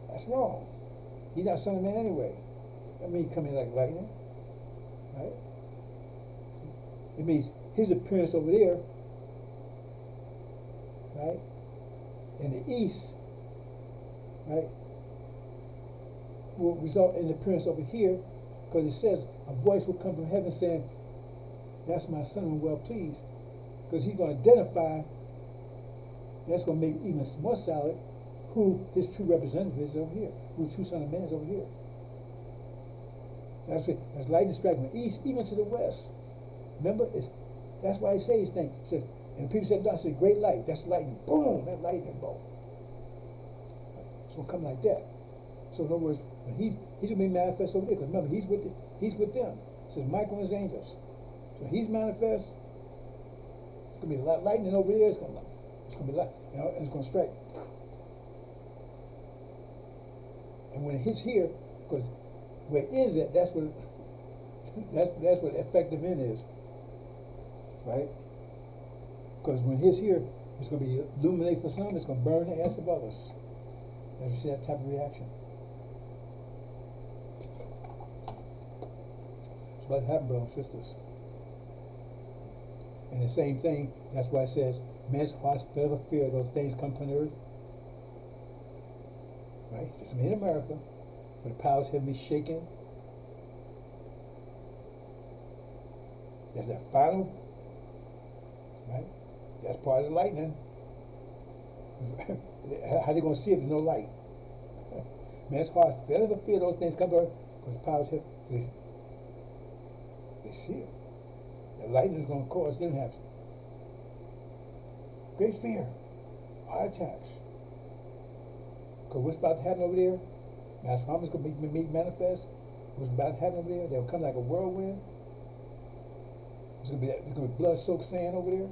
That's wrong. He's not Son of Man anyway. That means he come here like lightning. Right? It means his appearance over there, right, in the east, right, will result in the appearance over here, because it says a voice will come from heaven saying, that's my son, I'm well pleased. Because he's going to identify, that's going to make it even more solid, who his true representative is over here, who the true Son of Man is over here. That's lightning striking from the east even to the west. Remember, that's why he says these things. It says, and people said, "I said, great light. That's lightning. Boom! That lightning bolt. It's gonna come like that." So in other words, when he's gonna be manifest over there. Because remember, he's with them. It says Michael and his angels. So he's manifest. It's gonna be lightning over there. It's gonna be light. And it's gonna strike. And when it hits here, because where it ends at, that's what the effective end is. Right? Because when it hits here, it's going to be illuminated for some, it's going to burn the ass of others. And you see that type of reaction. It's about to happen, brothers and sisters. And the same thing, that's why it says, men's hearts filled with fear, those things come upon the earth. Right? It's in America, where the powers have been shaken. There's that final, right? That's part of the lightning. How they going to see if there's no light? Man's heart filled with fear, those things come to earth, because the powers have, they see it. The lightning is going to cause them to have great fear, heart attacks. Because what's about to happen over there, Master Muhammad's going to be manifest. What's about to happen over there, they'll come like a whirlwind. There's going to be blood-soaked sand over there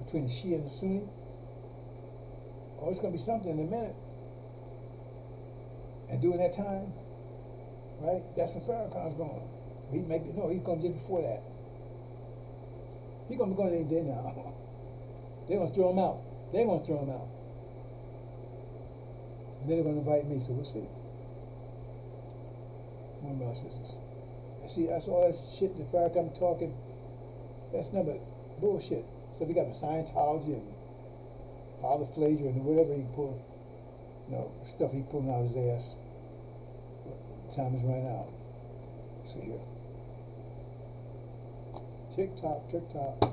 between the Shia and the Sunni. Oh, it's going to be something in a minute. And during that time, right, that's when Farrakhan's going. He's going to just before that. He's going to be going any day now. They're going to throw him out. They're going to throw him out. And then they're going to invite me, so we'll see. One of my sisters. See, that's all that shit that Farrakhan talking. That's nothing but bullshit. So we got the Scientology and Father Flager and whatever he pulled, stuff he pulling out of his ass. Time is running out. Let's see here. Tick tock, tick tock.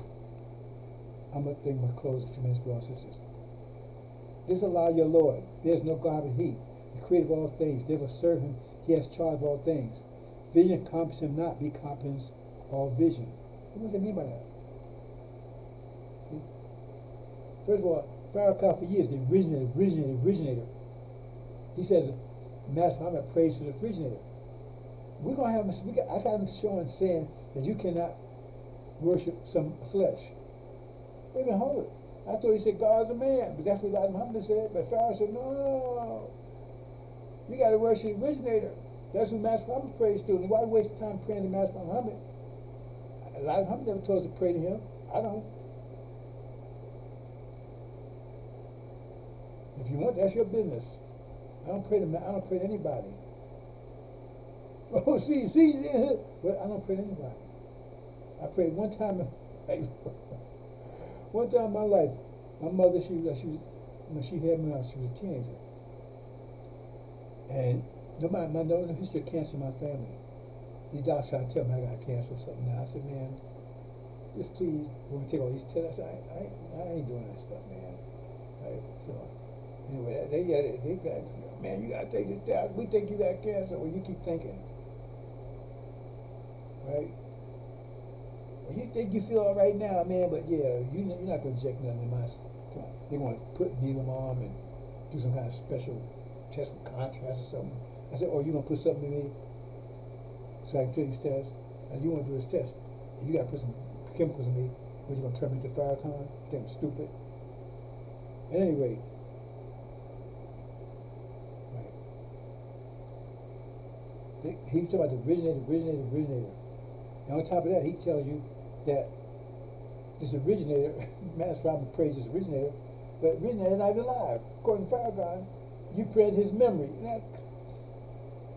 I'm going to close a few minutes, brothers and sisters. Disallow your Lord. There's no God but He, the creator of all things. Therefore serve Him. He has charge of all things. Vision accomplishes Him not. Be competence all vision. What does it mean by that? See? First of all, Farrakhan for years, the originator. He says, Master Muhammad prays to the originator. We're going to have, I got him showing, saying that you cannot worship some flesh. Wait a minute, hold it. I thought he said God's a man, but that's what Elijah Muhammad said. But Pharaoh said, no. You got to worship the originator. That's who Master Muhammad prays to. And why waste time praying to Master Muhammad? Elijah Muhammad never told us to pray to him. I don't. If you want, that's your business. I don't pray to anybody. Oh, see, but I don't pray to anybody. I prayed one time. One time in my life, my mother, she had me when she was a teenager. And no history of cancer in my family. These doctors tried to tell me I got cancer or something. Now I said, man, just please, when we take all these tests, I ain't doing that stuff, man. Right? So anyway, they got, man, you gotta take this test. We think you got cancer. Well, you keep thinking, right? Well, you think you feel all right now, man, but yeah, you're not gonna inject nothing in my tongue. They're gonna put a needle in my arm and do some kind of special test with contrast or something. I said, oh, you gonna put something in me so I can take this test? And you wanna do this test? You gotta put some chemicals in me. What, you gonna turn me into Farrakhan? Think I'm stupid? At any rate, right. He talks about the originator. And on top of that, he tells you that this originator, Master Muhammad prays this originator, but originator is not even alive. According to Farrakhan, you prayed his memory.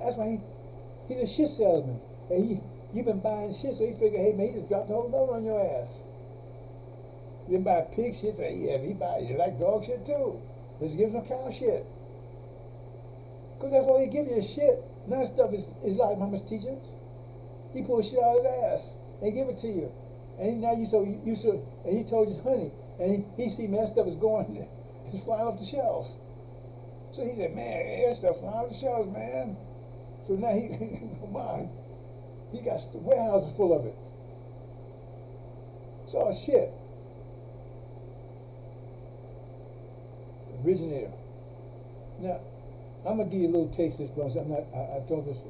That's why he's a shit salesman. And you've been buying shit, so he figured, hey man, he just dropped the whole load on your ass. You didn't buy pig shit, so yeah, he like dog shit too. Let's give him some cow shit. Because that's all he give you is shit. None of that stuff is like Muhammad's teachings. He pulled shit out of his ass and give it to you. And now and he told you it's honey. And he see man, stuff is going, it's flying off the shelves. So he said, man, that stuff flying off the shelves, man. So now come on, he got the warehouses full of it. It's all shit. The originator. Now, I'm gonna give you a little taste of this, bro. I told this,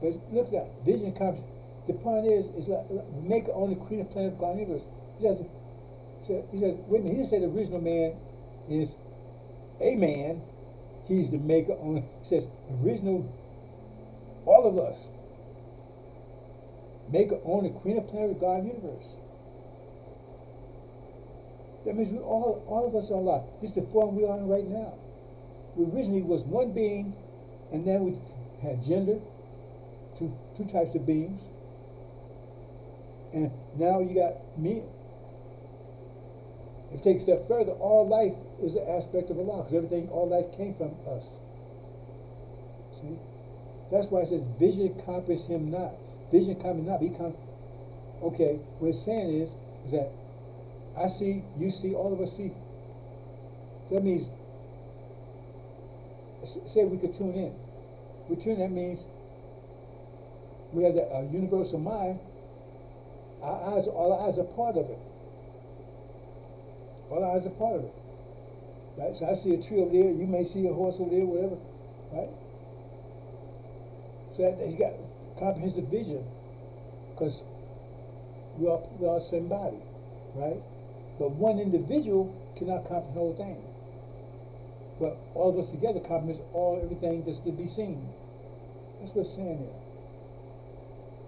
but look at that. Vision comes. The point is like Maker only created the planet of God universe. He says, wait a minute. He didn't say the original man is a man. He's the Maker only. He says original. All of us. Maker only created the planet of God universe. That means all of us are alive. This is the form we are in right now. We originally was one being, and then we had gender, two types of beings, and now you got me. If you take a step further, all life is an aspect of Allah, because all life came from us. See? That's why it says, vision accomplishes him not. Vision accomplishes not. Okay, what it's saying is that I see, you see, all of us see. That means, say we could tune in. That means we have a universal mind, All our eyes are part of it. All our eyes are part of it. Right? So I see a tree over there, you may see a horse over there, whatever. Right? So he's got comprehensive vision. Because we are the same body. Right? But one individual cannot comprehend the whole thing. But all of us together comprehend everything that's to be seen. That's what it's saying there.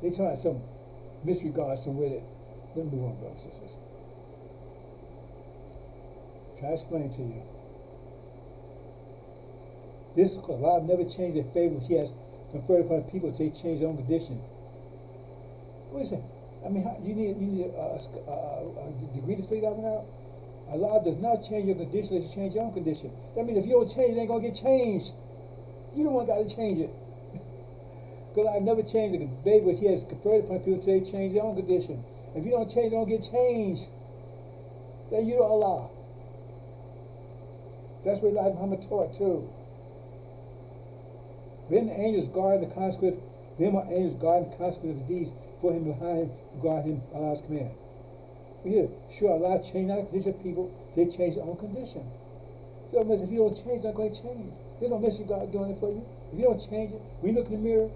They talking about some misregard somewhere that. Let me move on, brothers and sisters. Try to explain to you. This Allah never changed their favor which He has conferred upon people until He changed their own condition. What is that? I mean, you need a degree to figure that one out? Allah does not change your condition unless you change your own condition. That means if you don't change, it ain't going to get changed. You the one got to change it. Because Allah never changed the favor which He has conferred upon people until they change their own condition. If you don't change, it don't get changed. Then you're Allah. That's what Elijah Muhammad taught too. Then the angels guard the consequence. Then our angels guard the consequence of the deeds for him behind him, guard him Allah's command. Here, sure, Allah changed our condition of people. They change their own condition. So if you don't change, it's not going to change. There's no mystery God doing it for you. If you don't change it, when you look in the mirror,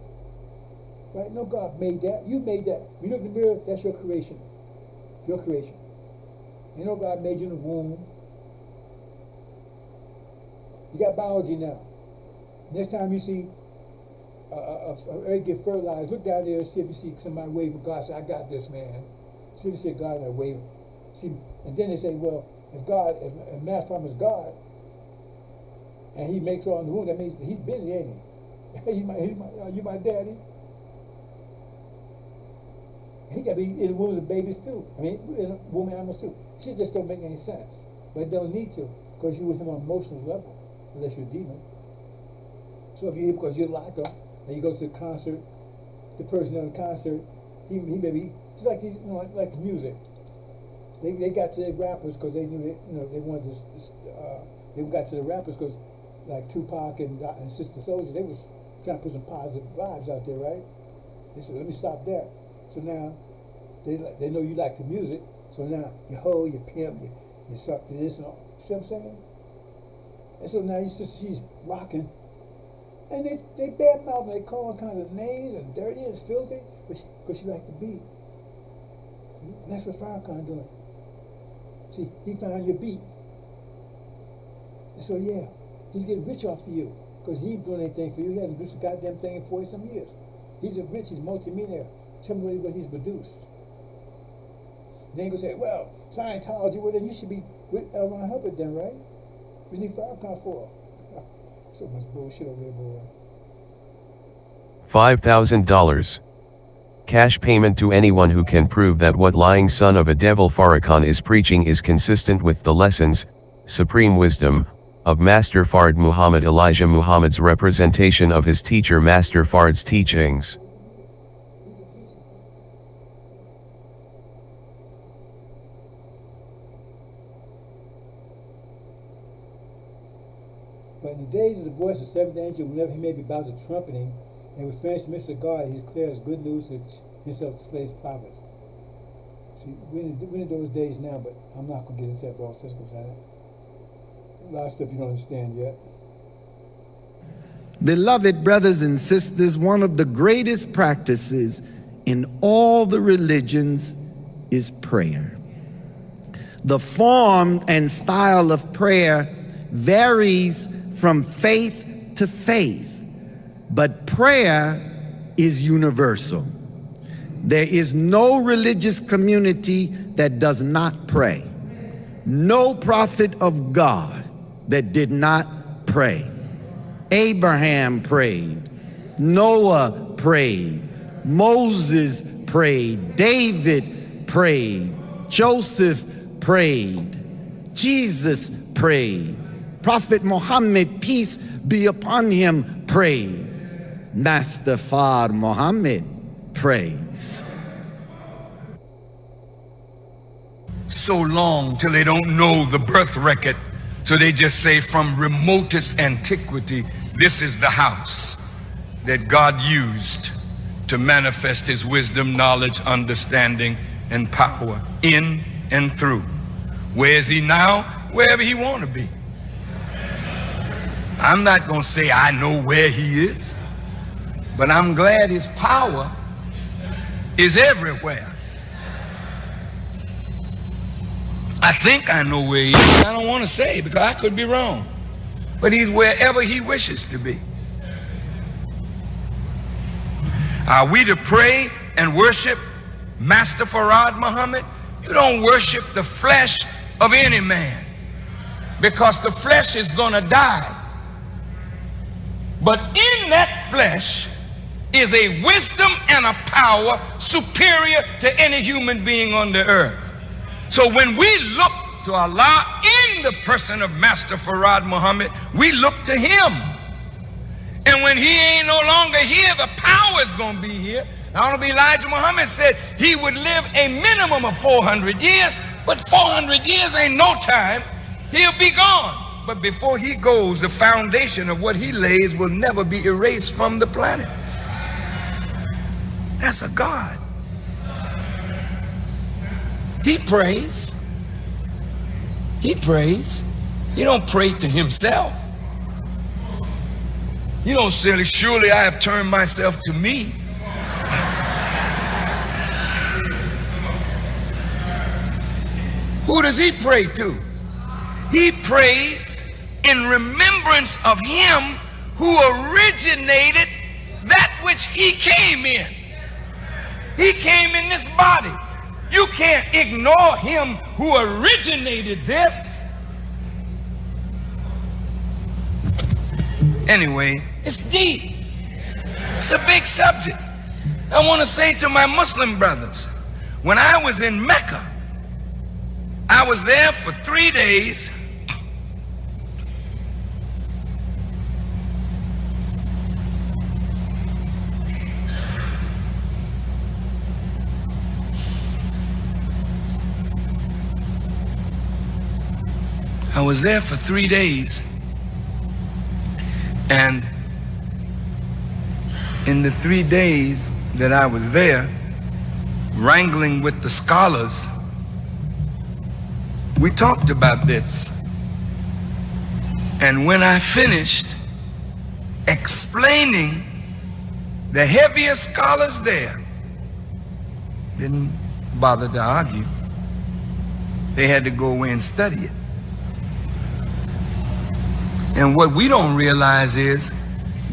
right? No, God made that. You made that. When you look in the mirror, that's your creation. Your creation. You know God made you in the womb. You got biology now. Next time you see a egg get fertilized, look down there and see if you see somebody waving God. Say, I got this, man. See if you see a God that waving. See, and then they say, well, if Matt Farm is God, and He makes all in the womb, that means He's busy, ain't He? You my daddy. He got to be in the wombs of babies too. I mean, in the womb of animals too. She just don't make any sense. But it don't need to, because you with Him on an emotional level, unless you're a demon. So if because you like Him, and you go to the concert, the person on the concert, he may be just like these, like the music. They got to the rappers because they knew they wanted this. They got to the rappers because like Tupac and Sister Soldier, they was trying to put some positive vibes out there, right? They said, let me stop that. So now they know you like the music. So now you hoe, you pimp, you suck to this and all. See what I'm saying? And so now she's rocking. And they bad mouth and they call all kinds of names and dirty and filthy because she liked the beat. And that's what Farrakhan doing. See, he found your beat. And so yeah, he's getting rich off of you because he ain't doing anything for you. He hasn't produced a goddamn thing in 40 some years. He's multi-millionaire. Tell me what he's produced. Then you go say, well, Scientology, well then you should be with L. Ron Hubbard then, right? What do you need Farrakhan for? So much bullshit over there, boy. $5,000. Cash payment to anyone who can prove that what lying son of a devil Farrakhan is preaching is consistent with the lessons, supreme wisdom, of Master Fard Muhammad Elijah Muhammad's representation of his teacher Master Fard's teachings. But in the days of the voice of the seventh angel, whenever he may be about to trumpeting, and was finished the midst of God, he declares good news to himself to slay his prophets. See, we're in those days now, but I'm not going to get into that, bro, because a lot of stuff you don't understand yet. Beloved brothers and sisters, one of the greatest practices in all the religions is prayer. The form and style of prayer varies from faith to faith, but prayer is universal. There is no religious community that does not pray. No prophet of God that did not pray. Abraham prayed, Noah prayed, Moses prayed, David prayed, Joseph prayed, Jesus prayed, Prophet Muhammad, peace be upon him, prayed. Master Fard Muhammad prays. So long till they don't know the birth record, so they just say from remotest antiquity, this is the house that God used to manifest his wisdom, knowledge, understanding, and power in and through. Where is he now? Wherever he want to be. I'm not going to say I know where he is, but I'm glad his power is everywhere. I think I know where he is. I don't want to say because I could be wrong. But he's wherever he wishes to be. Are we to pray and worship Master Farad Muhammad? You don't worship the flesh of any man, because the flesh is going to die. But in that flesh is a wisdom and a power superior to any human being on the earth. So when we look to Allah in the person of Master Farad Muhammad, we look to him. And when he ain't no longer here, the power is going to be here. Honorable Elijah Muhammad said he would live a minimum of 400 years, but 400 years ain't no time. He'll be gone. But before he goes, the foundation of what he lays will never be erased from the planet. That's a God. He prays. He prays. He don't pray to himself. You don't say, surely I have turned myself to me. Who does he pray to? He prays in remembrance of him who originated that which he came in. He came in this body. You can't ignore him who originated this. Anyway, it's deep. It's a big subject. I want to say to my Muslim brothers, when I was in Mecca, I was there for 3 days. I was there for 3 days, and in the 3 days that I was there, wrangling with the scholars, we talked about this. And when I finished explaining, the heaviest scholars there didn't bother to argue. They had to go away and study it. And what we don't realize is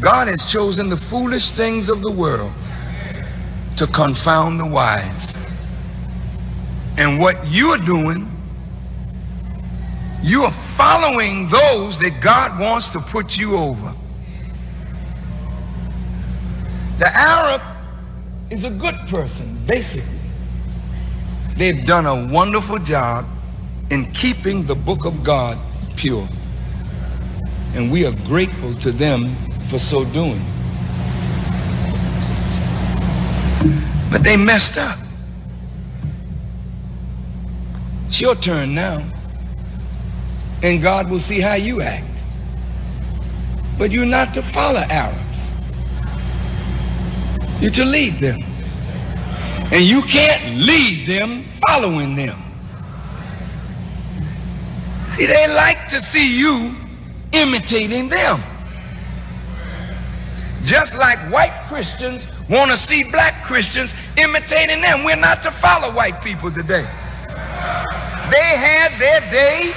God has chosen the foolish things of the world to confound the wise. And what you're doing, you are following those that God wants to put you over. The Arab is a good person, basically. They've done a wonderful job in keeping the book of God pure. And we are grateful to them for so doing. But they messed up. It's your turn now. And God will see how you act. But you're not to follow Arabs. You're to lead them. And you can't lead them following them. See, they like to see you imitating them. Just like white Christians want to see black Christians imitating them. We're not to follow white people today. They had their day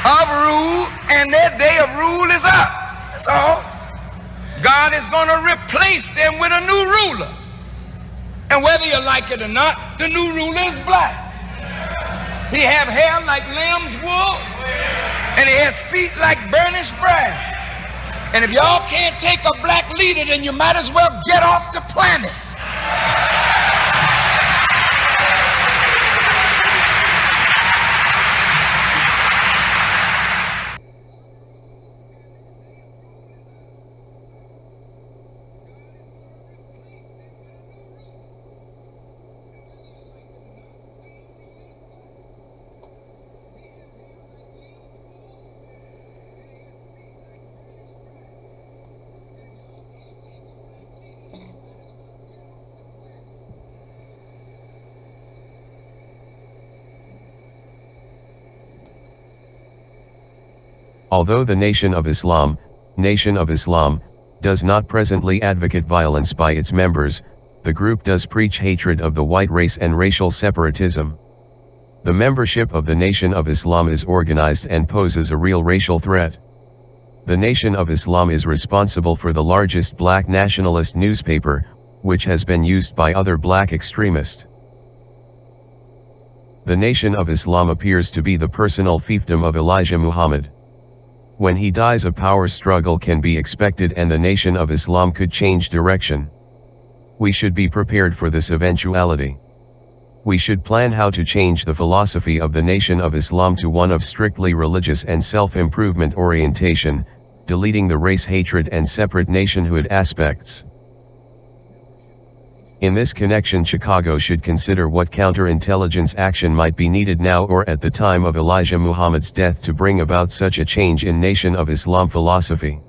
of rule, and their day of rule is up. That's all. God is going to replace them with a new ruler. And whether you like it or not, the new ruler is black. He have hair like lamb's wool, and he has feet like burnished brass. And if y'all can't take a black leader, then you might as well get off the planet. Although the Nation of Islam, does not presently advocate violence by its members, the group does preach hatred of the white race and racial separatism. The membership of the Nation of Islam is organized and poses a real racial threat. The Nation of Islam is responsible for the largest black nationalist newspaper, which has been used by other black extremists. The Nation of Islam appears to be the personal fiefdom of Elijah Muhammad. When he dies, a power struggle can be expected and the Nation of Islam could change direction. We should be prepared for this eventuality. We should plan how to change the philosophy of the Nation of Islam to one of strictly religious and self-improvement orientation, deleting the race hatred and separate nationhood aspects. In this connection, Chicago should consider what counterintelligence action might be needed now or at the time of Elijah Muhammad's death to bring about such a change in Nation of Islam philosophy.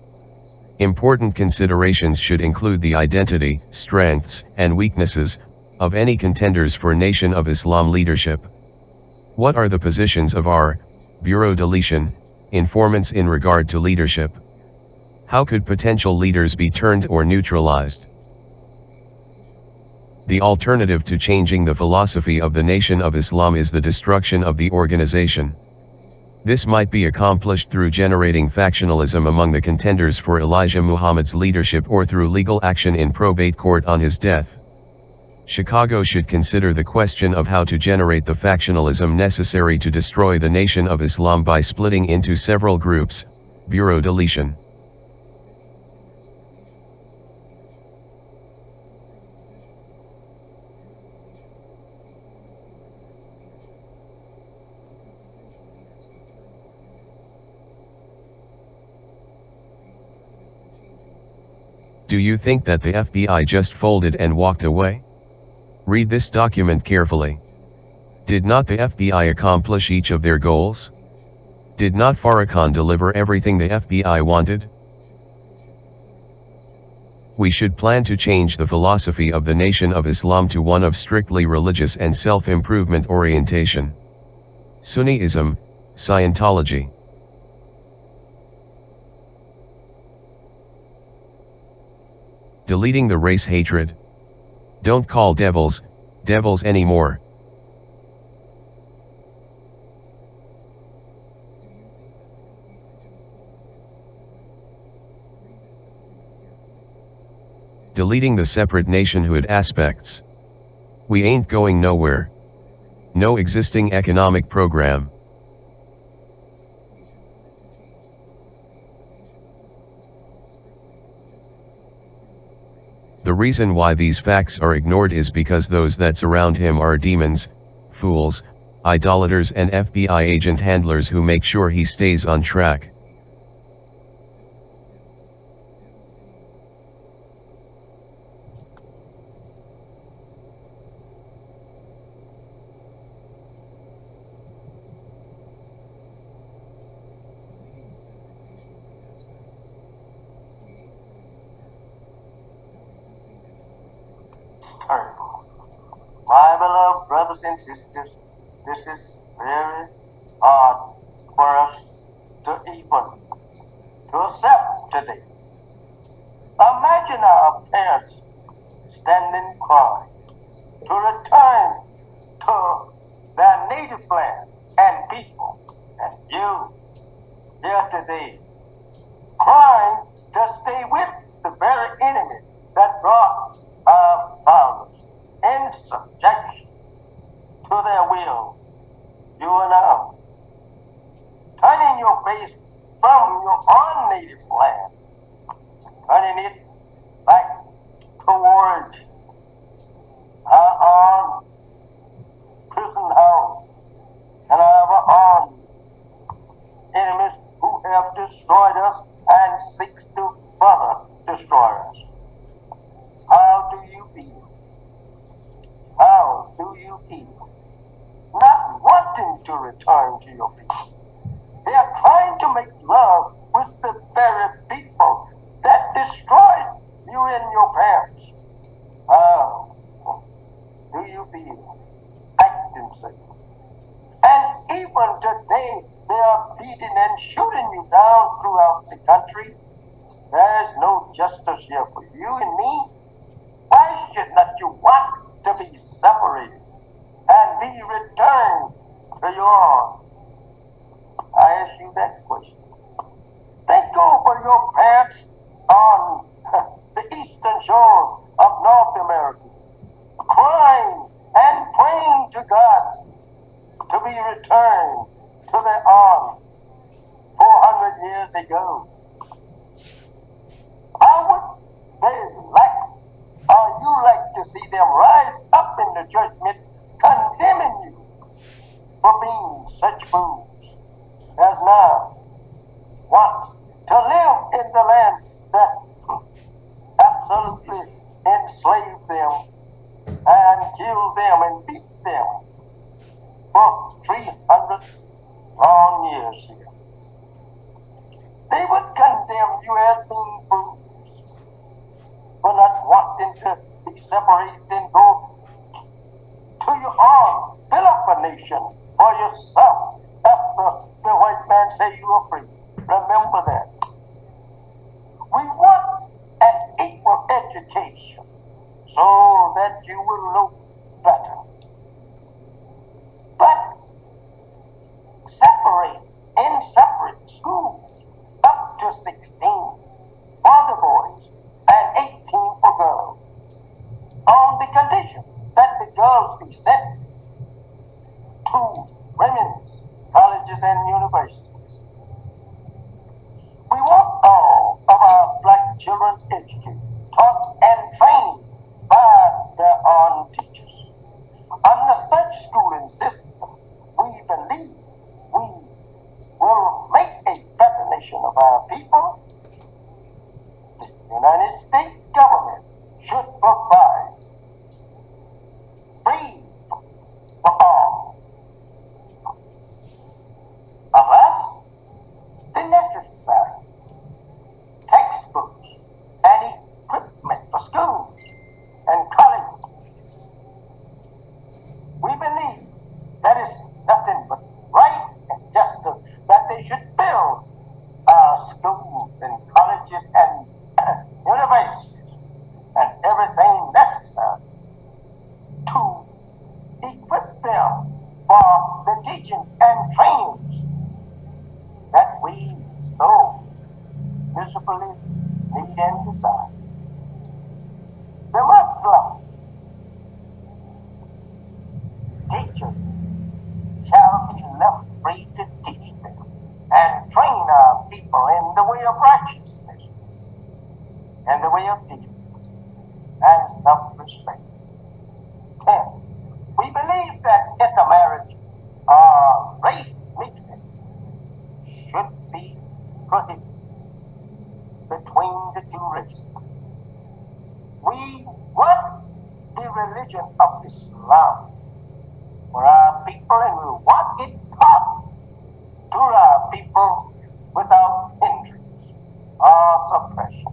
Important considerations should include the identity, strengths, and weaknesses of any contenders for Nation of Islam leadership. What are the positions of our Bureau Deletion informants in regard to leadership? How could potential leaders be turned or neutralized? The alternative to changing the philosophy of the Nation of Islam is the destruction of the organization. This might be accomplished through generating factionalism among the contenders for Elijah Muhammad's leadership or through legal action in probate court on his death. Chicago should consider the question of how to generate the factionalism necessary to destroy the Nation of Islam by splitting into several groups. Bureau Deletion. Do you think that the FBI just folded and walked away? Read this document carefully. Did not the FBI accomplish each of their goals? Did not Farrakhan deliver everything the FBI wanted? We should plan to change the philosophy of the Nation of Islam to one of strictly religious and self-improvement orientation. Sunniism, Scientology. Deleting the race hatred. Don't call devils anymore. Deleting the separate nationhood aspects. We ain't going nowhere. No existing economic program. The reason why these facts are ignored is because those that surround him are demons, fools, idolaters and FBI agent handlers who make sure he stays on track. My beloved brothers and sisters, this is very hard for us to even to accept today. Imagine our parents standing crying to return to their native land and people, and you here today crying to stay with the very enemy that brought our fathers in subjection to their will. You and I, turning your face from your own native land, turning it back towards our own prison house and our own enemies who have destroyed us and seeks to further destroy us. How do you feel? How do you feel? Not wanting to return to your people. They are trying to make love with the very people that destroyed you and your parents. How do you feel? Acting sick. And even today, they are beating and shooting you down throughout the country. There's no justice here for you and me. Why should not you want to be separated and be returned to your arms? I ask you that question. Think over your parents on the eastern shore of North America, crying and praying to God to be returned to their arms 400 years ago. How would they like, or you like to see them rise up in the judgment condemning you for being such fools as now want to live in the land that absolutely enslaved them and killed them and beat them for 300 long years here? They would condemn you as being fools for not wanting to be separated and go to your arms, build up a nation for yourself after the white man say you are free. Remember that. We want an equal education so that you will know better. But separate schools up to 16 for the boys and 18 for girls, on the condition that the girls be sent to women's colleges and universities. We want all of our black children educated, taught, and trained by their own teachers. Under such schooling system, we believe we will make a better nation of our people. The United States government should provide free for all of us the necessary textbooks and equipment for schools and colleges. We believe that is nothing but right and justice that they should build schools and colleges and universities and everything necessary to equip them for the teachings and trainings that we so miserably need and desire. The Muslim teachers shall be left free to teach them and train our people in the way of righteousness and the way of dignity and self-respect. 10. We believe that intermarriage or race mixing should be prohibited between the two races. We want the religion of Islam for our people, and we want it taught to our people without hindrance or suppression.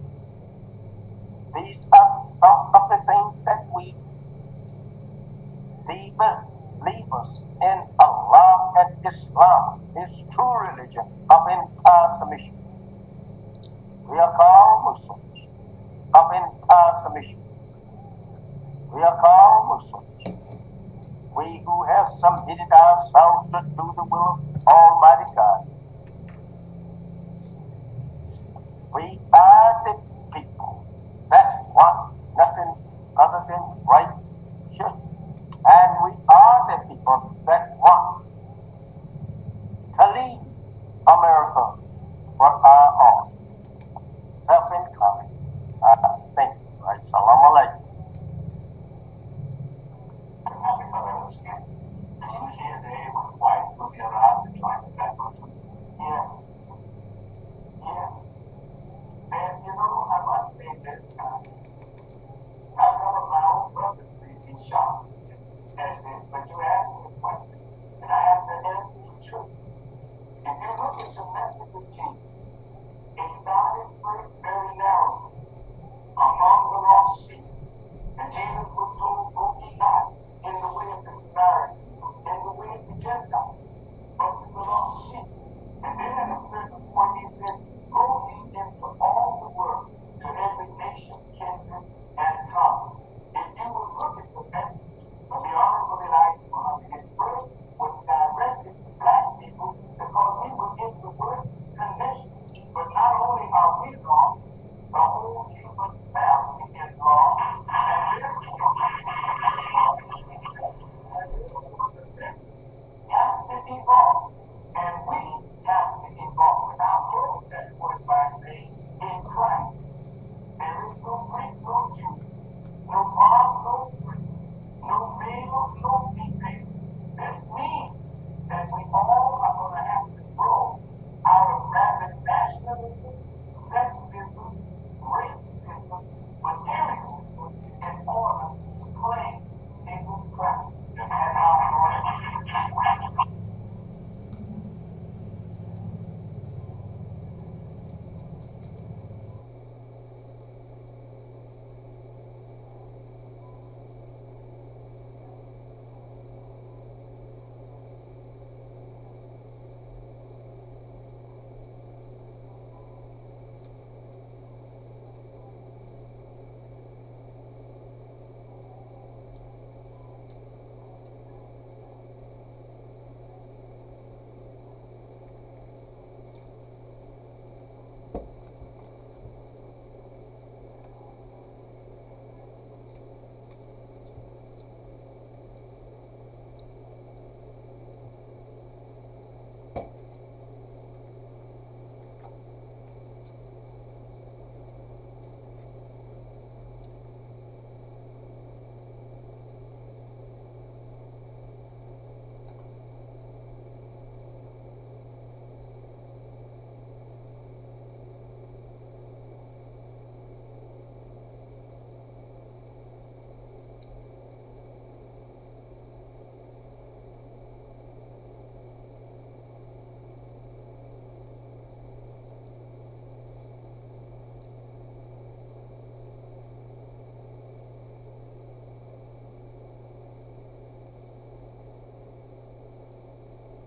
These are some of the things that we, the believers in Allah and Islam, His true religion of entire submission. We are called Muslims of entire submission. We are called Muslims. We who have submitted ourselves to do the will of Almighty God. We are the people that want nothing other than righteousness. And we are the people that want to leave America for our own. Self-inquiry. Thank you. Assalamu alaikum. Yeah. Yeah. And you know, I must say this. I love my own brother.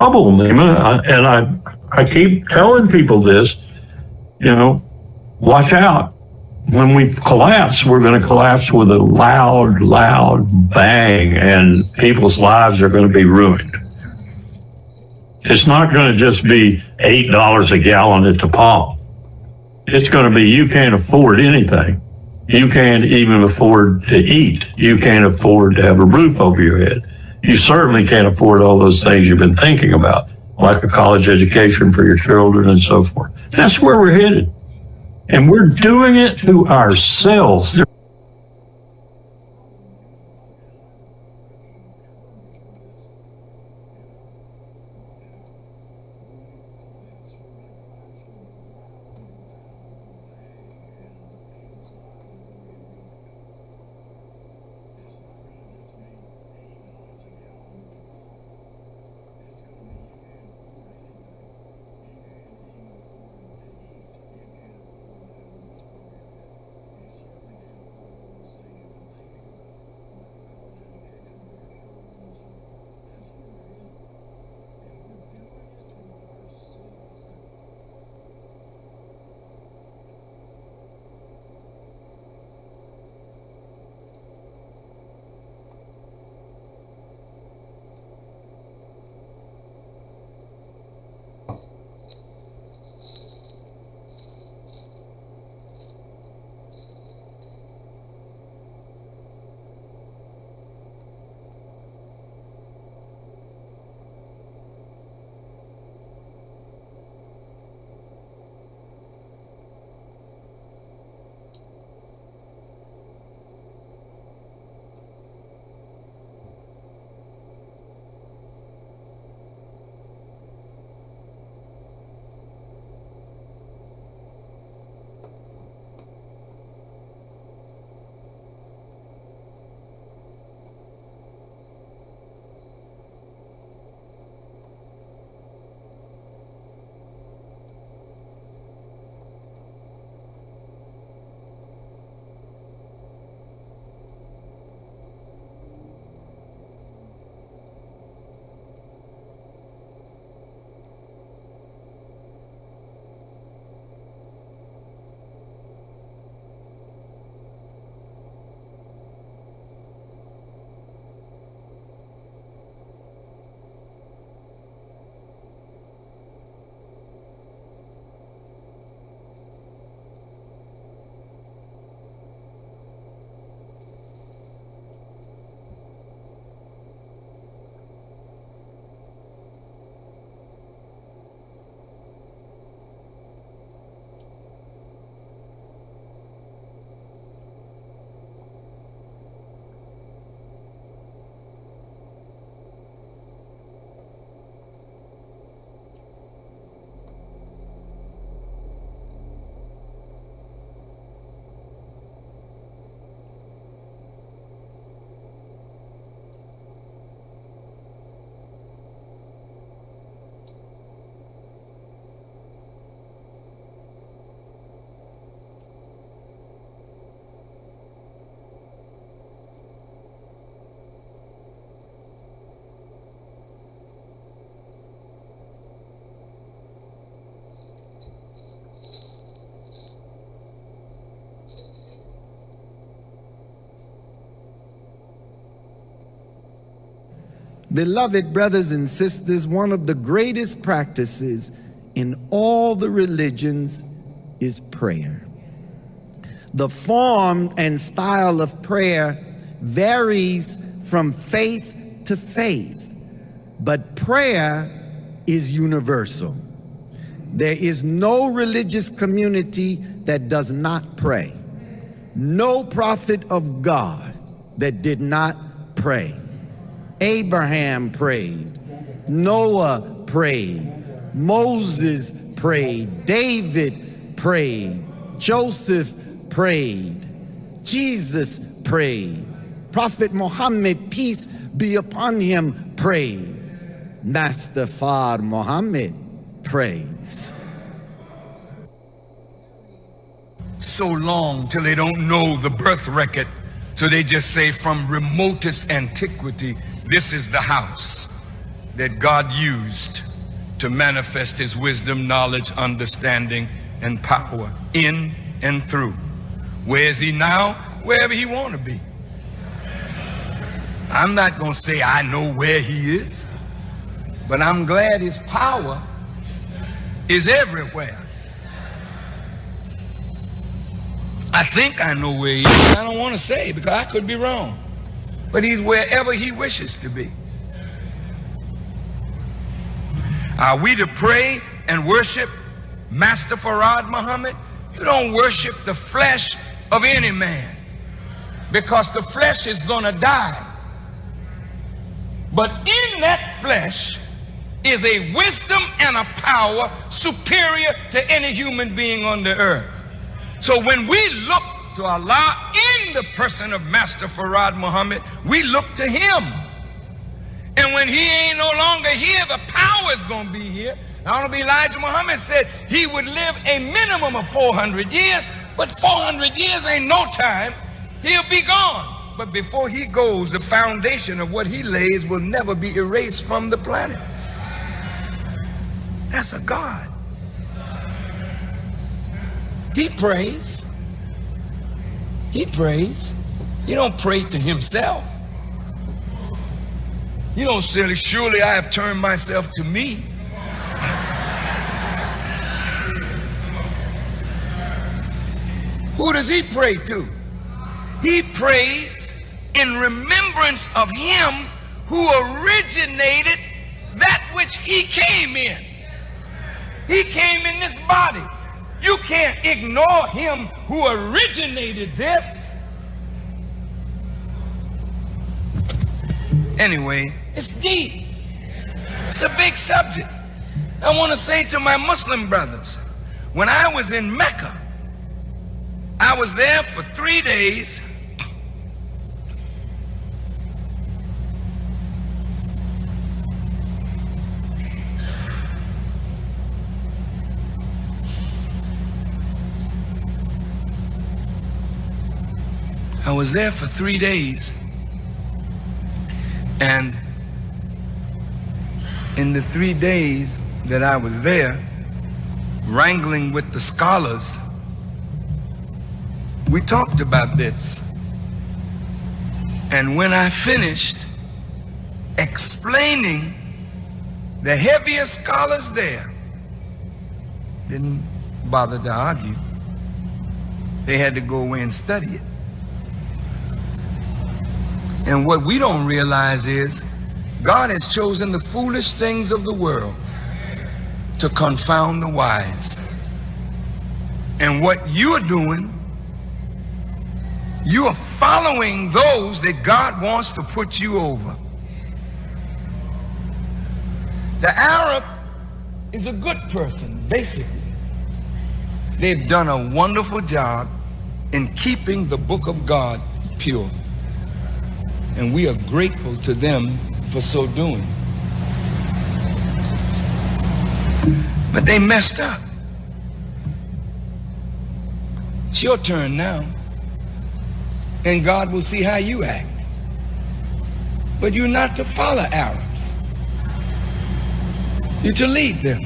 trouble, Nima, and I keep telling people this, watch out. When we collapse, we're going to collapse with a loud bang, and people's lives are going to be ruined. It's not going to just be $8 a gallon at the pump. It's going to be you can't afford anything. You can't even afford to eat. You can't afford to have a roof over your head. You certainly can't afford all those things you've been thinking about, like a college education for your children and so forth. That's where we're headed. And we're doing it to ourselves. Beloved brothers and sisters, one of the greatest practices in all the religions is prayer. The form and style of prayer varies from faith to faith, but prayer is universal. There is no religious community that does not pray. No prophet of God that did not pray. Abraham prayed, Noah prayed, Moses prayed, David prayed, Joseph prayed, Jesus prayed, Prophet Muhammad, peace be upon him, prayed. Master Fard Muhammad prays. So long till they don't know the birth record, so they just say from remotest antiquity, this is the house. that God used to manifest his wisdom, knowledge, understanding, and power in and through. Where is he now? Wherever he want to be. I'm not going to say I know where he is, but I'm glad his power is everywhere. I think I know where he is. I don't want to say because I could be wrong. But he's wherever he wishes to be. Are we to pray and worship Master Farad Muhammad? You don't worship the flesh of any man, because the flesh is going to die. But in that flesh is a wisdom and a power superior to any human being on the earth. So when we look to Allah in the person of Master Farad Muhammad, we look to him. And when he ain't no longer here, the power is going to be here. Honorable Elijah Muhammad said he would live a minimum of 400 years, but 400 years ain't no time. He'll be gone. But before he goes, the foundation of what he lays will never be erased from the planet. That's a God. He prays. He prays. He don't pray to himself. You don't say, surely I have turned myself to me. Who does he pray to? He prays in remembrance of him who originated that which he came in. He came in this body. You can't ignore him who originated this. Anyway, it's deep. It's a big subject. I want to say to my Muslim brothers, when I was in Mecca, I was there for 3 days. I was there for 3 days. And in the 3 days that I was there, wrangling with the scholars, we talked about this. And when I finished explaining, the heaviest scholars there didn't bother to argue. They had to go away and study it. And what we don't realize is God has chosen the foolish things of the world to confound the wise. And what you're doing, you are following those that God wants to put you over. The Arab is a good person, basically. They've done a wonderful job in keeping the book of God pure. And we are grateful to them for so doing. But they messed up. It's your turn now. And God will see how you act. But you're not to follow Arabs. You're to lead them.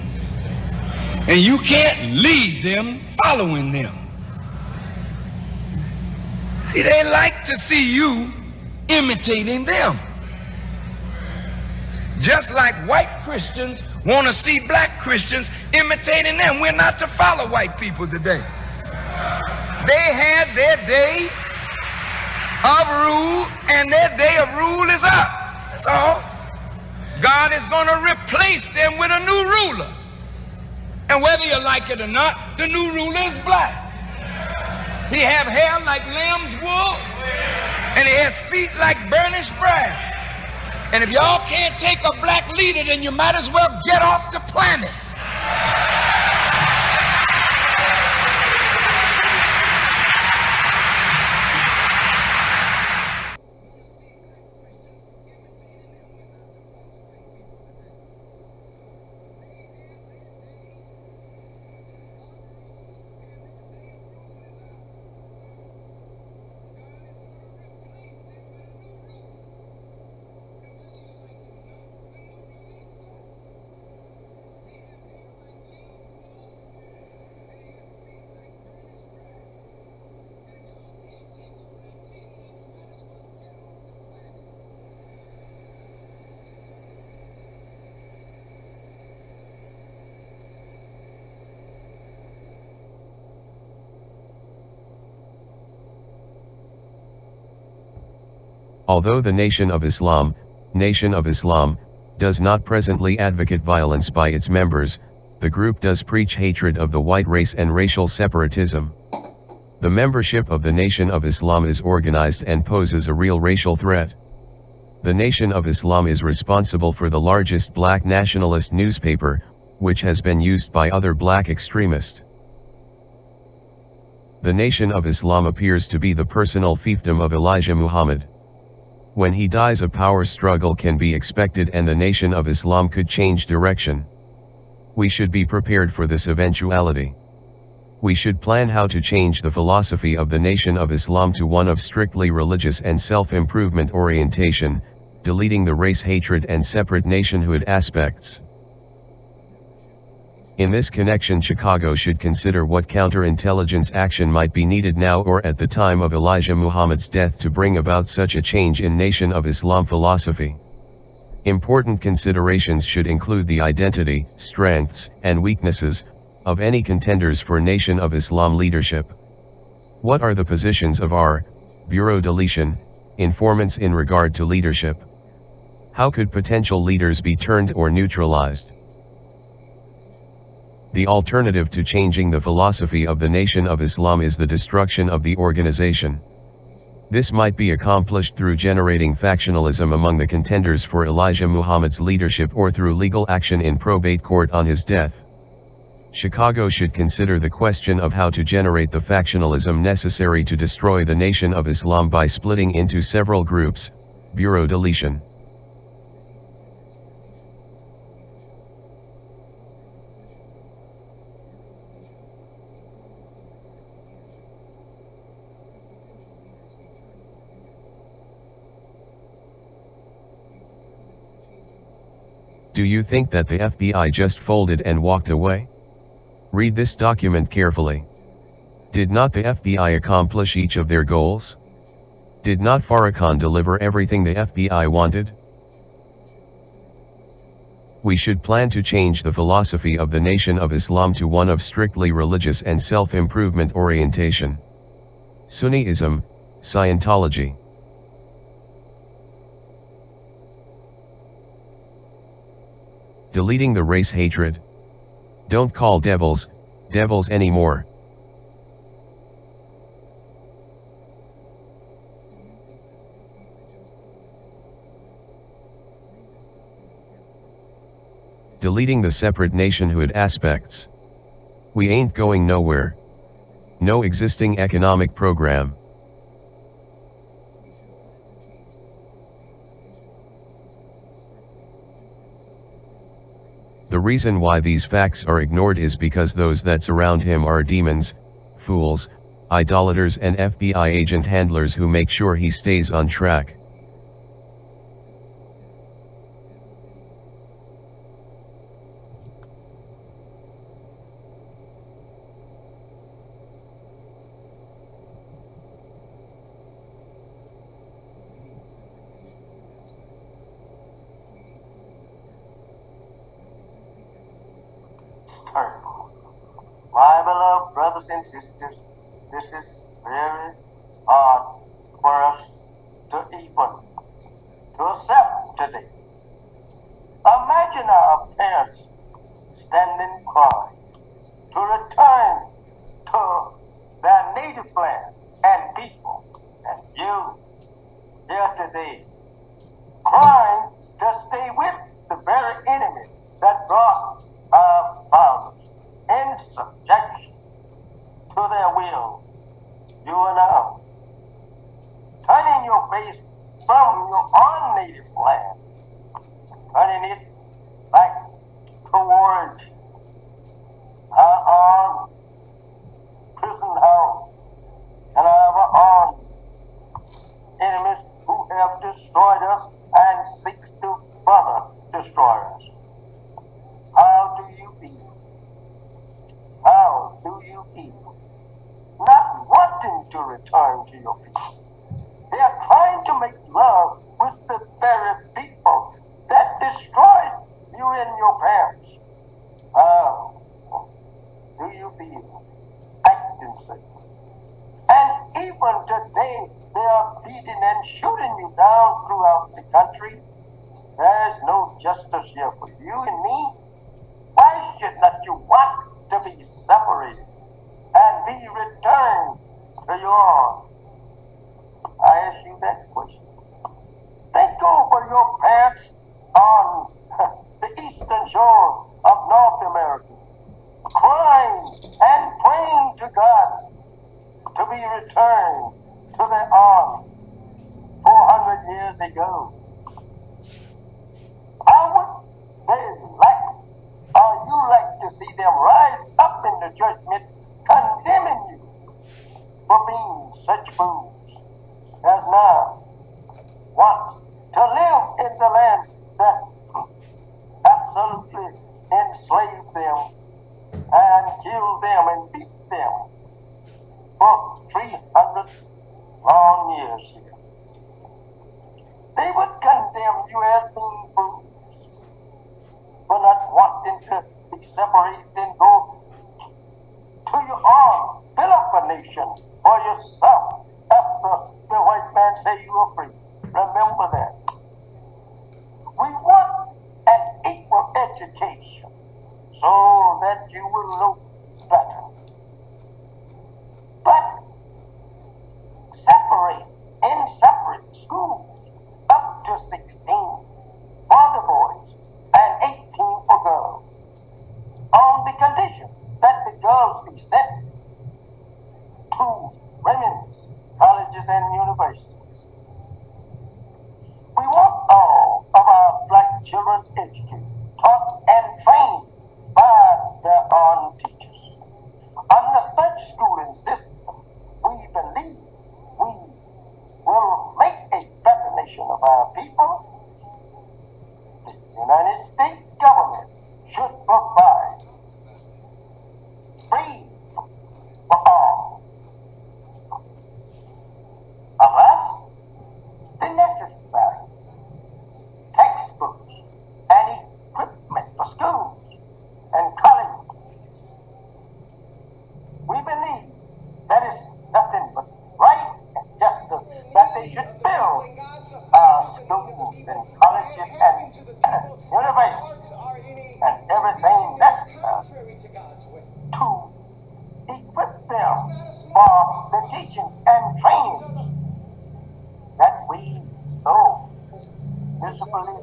And you can't lead them following them. See, they like to see you imitating them. Just like white Christians want to see black Christians imitating them. We're not to follow white people today. They had their day of rule, and their day of rule is up. That's all. God is going to replace them with a new ruler. And whether you like it or not, the new ruler is black. He have hair like lamb's wool, and he has feet like burnished brass. And if y'all can't take a black leader, then you might as well get off the planet. Although the Nation of Islam, does not presently advocate violence by its members, the group does preach hatred of the white race and racial separatism. The membership of the Nation of Islam is organized and poses a real racial threat. The Nation of Islam is responsible for the largest black nationalist newspaper, which has been used by other black extremists. The Nation of Islam appears to be the personal fiefdom of Elijah Muhammad. When he dies, a power struggle can be expected and the Nation of Islam could change direction. We should be prepared for this eventuality. We should plan how to change the philosophy of the Nation of Islam to one of strictly religious and self-improvement orientation, deleting the race hatred and separate nationhood aspects. In this connection, Chicago should consider what counterintelligence action might be needed now or at the time of Elijah Muhammad's death to bring about such a change in Nation of Islam philosophy. Important considerations should include the identity, strengths, and weaknesses of any contenders for Nation of Islam leadership. What are the positions of our Bureau deletion informants in regard to leadership? How could potential leaders be turned or neutralized? The alternative to changing the philosophy of the Nation of Islam is the destruction of the organization. This might be accomplished through generating factionalism among the contenders for Elijah Muhammad's leadership or through legal action in probate court on his death. Chicago should consider the question of how to generate the factionalism necessary to destroy the Nation of Islam by splitting into several groups. Bureau deletion. Do you think that the FBI just folded and walked away? Read this document carefully. Did not the FBI accomplish each of their goals? Did not Farrakhan deliver everything the FBI wanted? We should plan to change the philosophy of the Nation of Islam to one of strictly religious and self-improvement orientation. Sunniism, Scientology. Deleting the race hatred. Don't call devils anymore. Deleting the separate nationhood aspects. We ain't going nowhere. No existing economic program. The reason why these facts are ignored is because those that surround him are demons, fools, idolaters and FBI agent handlers who make sure he stays on track. My beloved brothers and sisters, this is very hard for us to even to accept today. Imagine our parents standing crying to return to their native land and people, and you here today crying to stay with the very enemy that brought our fathers in subjection to their will. You and I, turning your face from your own native land, turning it back towards our own prison house and our own enemies who have destroyed us and seek to further destroy us. How do you feel? How do you feel? Not wanting to return to your people. They are trying to make love with the very people that destroyed you and your parents. How do you feel? Acting sick. And even today, they are beating and shooting you down all throughout the country. There's no justice here for you and me. Why should not you want to be separated and be returned to your arms? I ask you that question. Think over your parents on the eastern shore of North America, crying and praying to God to be returned to their arms 400 years ago. How would they like, or you like to see them rise up in the judgment condemning you for being such fools as now want to live in the land that absolutely enslaved them and killed them and beat them for 300 long years here. They would condemn you as being fools for not wanting to be separated and go to your arms, fill up a nation for yourself after the white man say you are free. Remember that. We want an equal education so that you will know better. But separate schools up to 16 for the boys and 18 for girls, on the condition that the girls be sent to women's colleges and universities. We want all of our black children educated, taught, and trained by their own teachers. Under such schooling system, we believe we will make a better nation of our people. The United States government should provide free for all of us the necessary textbooks and equipment for schools and colleges. We believe that is nothing but right and justice that they should build schools and colleges and universities and everything necessary to equip them for the teachings and trainings that we so miserably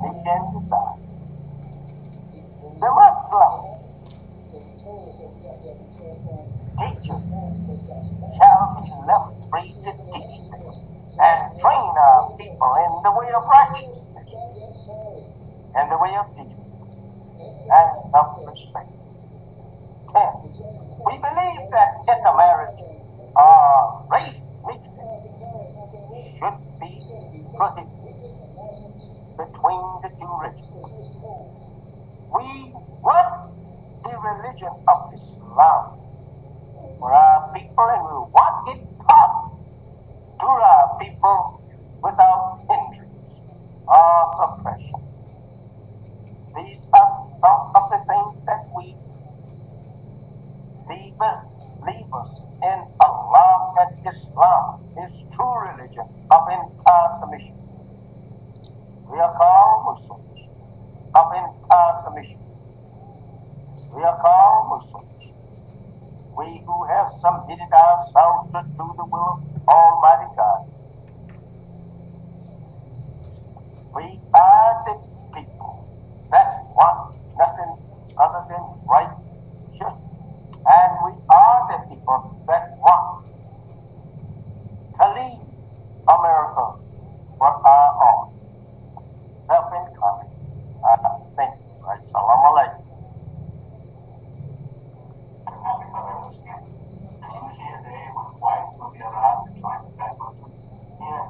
need and desire. The Muslim teachers shall be left free to teach them and train our people in the way of righteousness and the way of peace and self-respect. We believe that intermarriage or race mixing should be prohibited between the two races. We want the religion of Islam for our people, and we want it taught to our people without hindrance or suppression. These are some of the things that we believers in Allah and Islam, His true religion of entire submission. We are called Muslims of entire submission. We are called Muslims. We who have submitted ourselves to do the will of Almighty God. We are the people that want nothing other than righteousness. And we are the people that want to leave America for our own. Self-inquiry. Thank you. Assalamu alaikum. Yeah.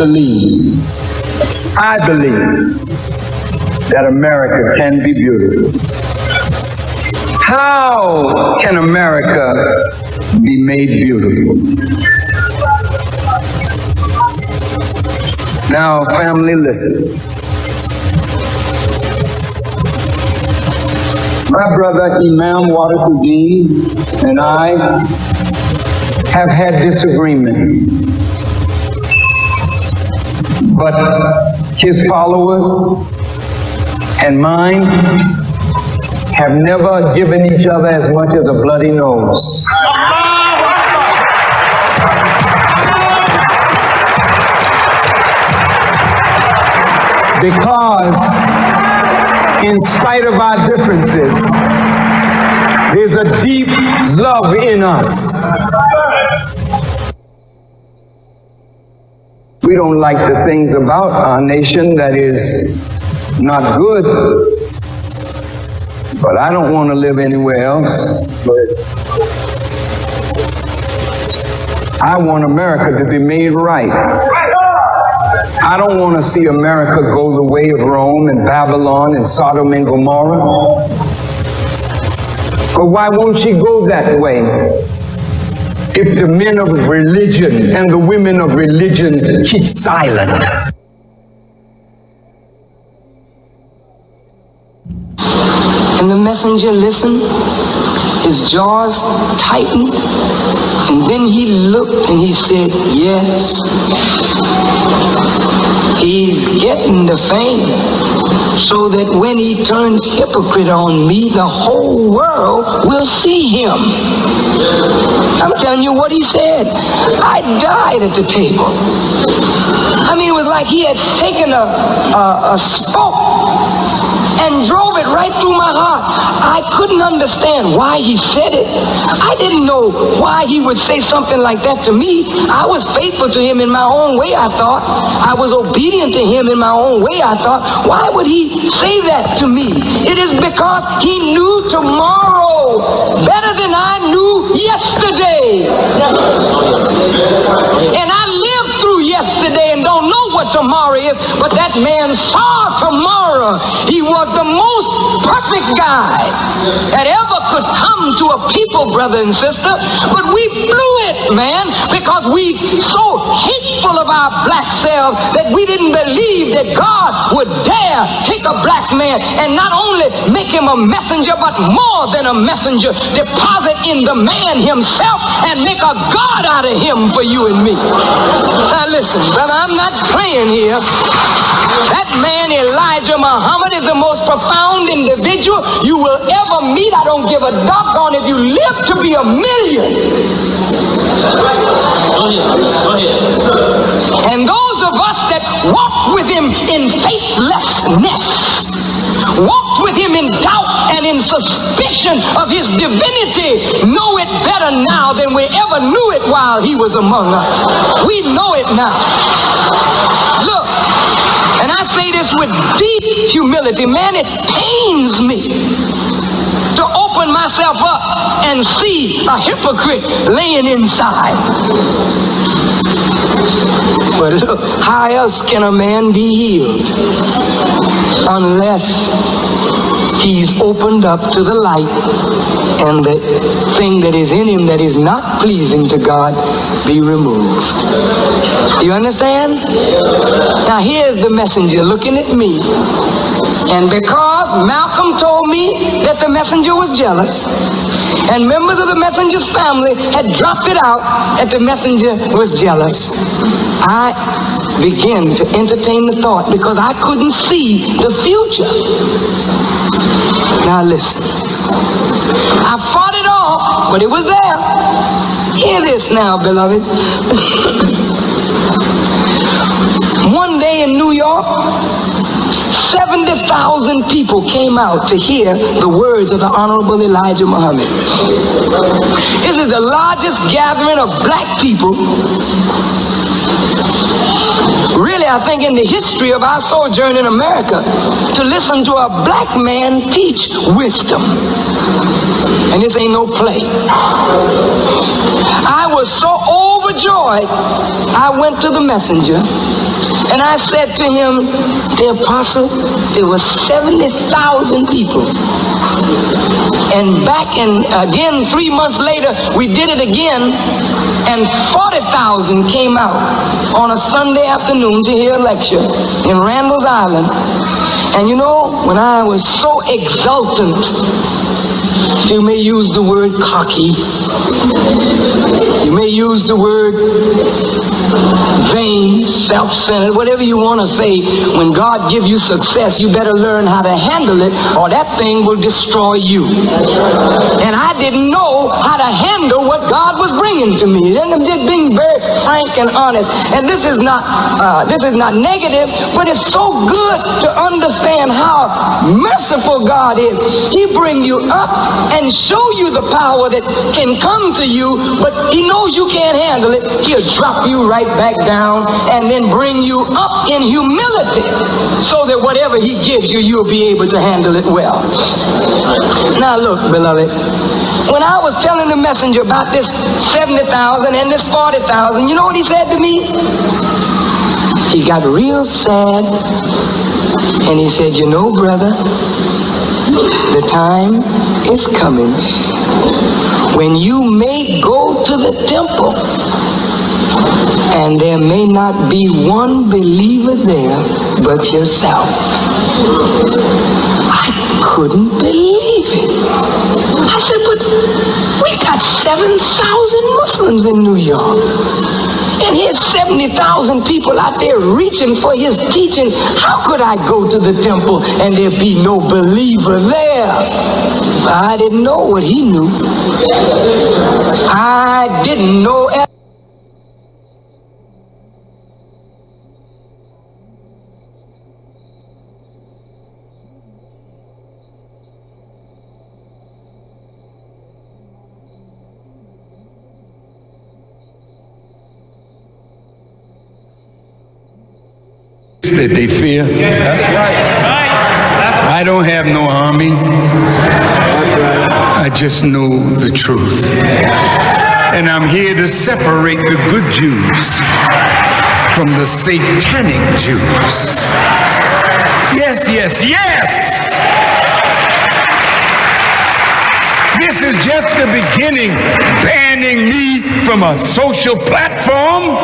believe that America can be beautiful. How can America be made beautiful? Now, family, listen. My brother Imam Wadafuddin and I have had disagreement, but his followers and mine have never given each other as much as a bloody nose. Because in spite of our differences, there's a deep love in us. We don't like the things about our nation that is not good, but I don't want to live anywhere else. I want America to be made right. I don't want to see America go the way of Rome and Babylon and Sodom and Gomorrah. But why won't she go that way if the men of religion and the women of religion keep silent? And the messenger listened, his jaws tightened, and then he looked and he said, yes, he's getting the fame, so that when he turns hypocrite on me, the whole world will see him. I'm telling you what he said. I died at the table. I mean, it was like he had taken a spoke and drove it right through my heart. I couldn't understand why he said it. I didn't know why he would say something like that to me. I was faithful to him in my own way, I thought. I was obedient to him in my own way, I thought. Why would he say that to me? It is because he knew tomorrow better than I knew yesterday. And I lived through yesterday and don't know what tomorrow is, but that man saw tomorrow. He was the most perfect guy that ever could come to a people, brother and sister. But we blew it, man, because we so hateful of our black selves that we didn't believe that God would dare take a black man and not only make him a messenger, but more than a messenger, deposit in the man himself and make a God out of him for you and me. Now listen, brother, I'm not playing here. That man, Elijah Muhammad, is the most profound individual you will ever meet. I don't give a doggone if you live to be a million. And those of us that walked with him in faithlessness, walked with him in doubt and in suspicion of his divinity, know it better now than we ever knew it while he was among us. We know it now. Look, and I say this with deep humility, man, it pains me to open myself up and see a hypocrite laying inside. But look, how else can a man be healed unless he's opened up to the light and the thing that is in him that is not pleasing to God be removed? You understand? Now here's the messenger looking at me. And because Malcolm told me that the messenger was jealous, and members of the messenger's family had dropped it out that the messenger was jealous, I began to entertain the thought because I couldn't see the future. Now listen, I fought it off, but it was there. Hear this now, beloved. One day in New York, 70,000 people came out to hear the words of the Honorable Elijah Muhammad. This is the largest gathering of black people, really, I think, in the history of our sojourn in America, to listen to a black man teach wisdom. And this ain't no play. I was so overjoyed, I went to the messenger And I said to him, the apostle, there were 70,000 people. And back in, again, 3 months later, we did it again, and 40,000 came out on a Sunday afternoon to hear a lecture in Randall's Island. And you know, when I was so exultant, you may use the word cocky, you may use the word vain, self-centered, whatever you want to say. When God gives you success, you better learn how to handle it, or that thing will destroy you. And I didn't know how to handle what God was bringing to me. And I'm just being very frank and honest. And this is not negative, but it's so good to understand how merciful God is. He bring you up and show you the power that can come to you, but he knows you can't handle it. He'll drop you right back down and then bring you up in humility so that whatever he gives you, you'll be able to handle it well. Now look, beloved, when I was telling the messenger about this 70,000 and this 40,000, you know what he said to me? He got real sad and he said, you know, brother, the time is coming when you may go to the temple and there may not be one believer there but yourself. I couldn't believe it. I said, but we got 7,000 Muslims in New York. And here's 70,000 people out there reaching for his teaching. How could I go to the temple and there be no believer there? I didn't know what he knew. I didn't know. That they fear. That's right. I don't have no army. I just know the truth. And I'm here to separate the good Jews from the satanic Jews. Yes, yes, yes! This is just the beginning, banning me from a social platform.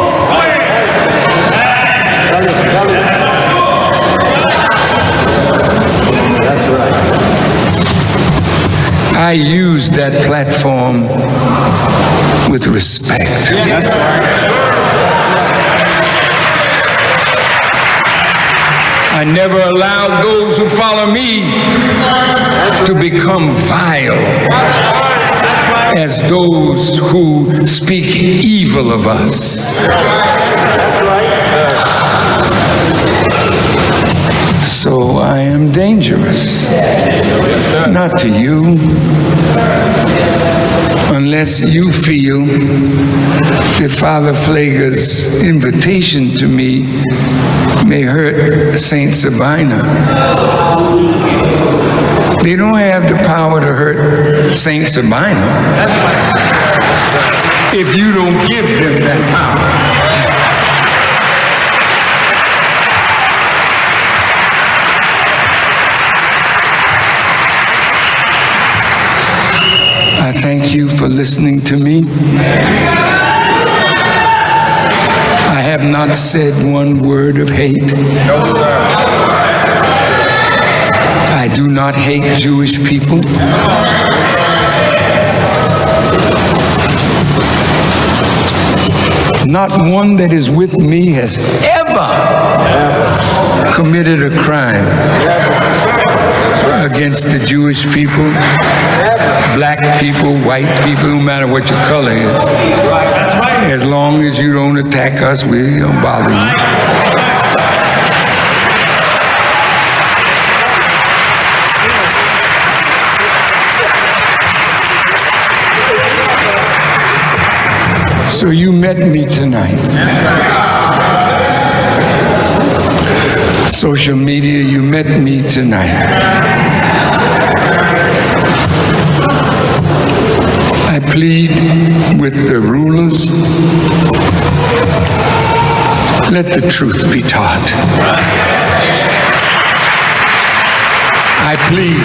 That's right. I use that platform with respect. That's right. I never allowed those who follow me to become vile as those who speak evil of us. So I am dangerous, not to you, unless you feel that Father Pfleger's invitation to me may hurt Saint Sabina. They don't have the power to hurt Saint Sabina if you don't give them that power. I thank you for listening to me. I have not said one word of hate. No, sir. I do not hate Jewish people. Not one that is with me has ever committed a crime against the Jewish people, black people, white people, no matter what your color is. As long as you don't attack us, we don't bother you. So you met me tonight. Social media, you met me tonight. I plead with the rulers Let the truth be taught. I plead,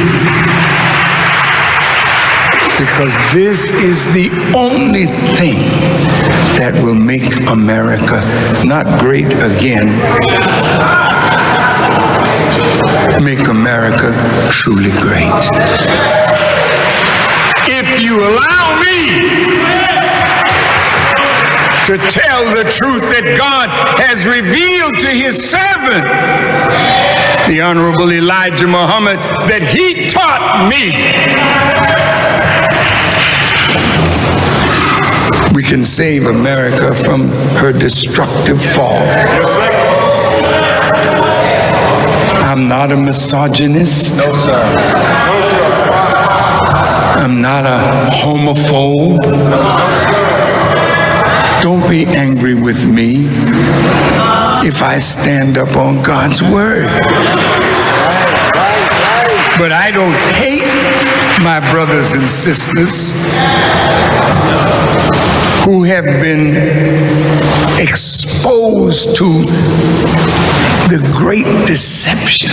because this is the only thing that will make America not great again, make America truly great. If you allow me to tell the truth that God has revealed to his servant, the Honorable Elijah Muhammad, that he taught me, we can save America from her destructive fall. I'm not a misogynist. No, sir. No, sir. I'm not a homophobe. Don't be angry with me if I stand up on God's word. But I don't hate my brothers and sisters who have been exposed to the great deception,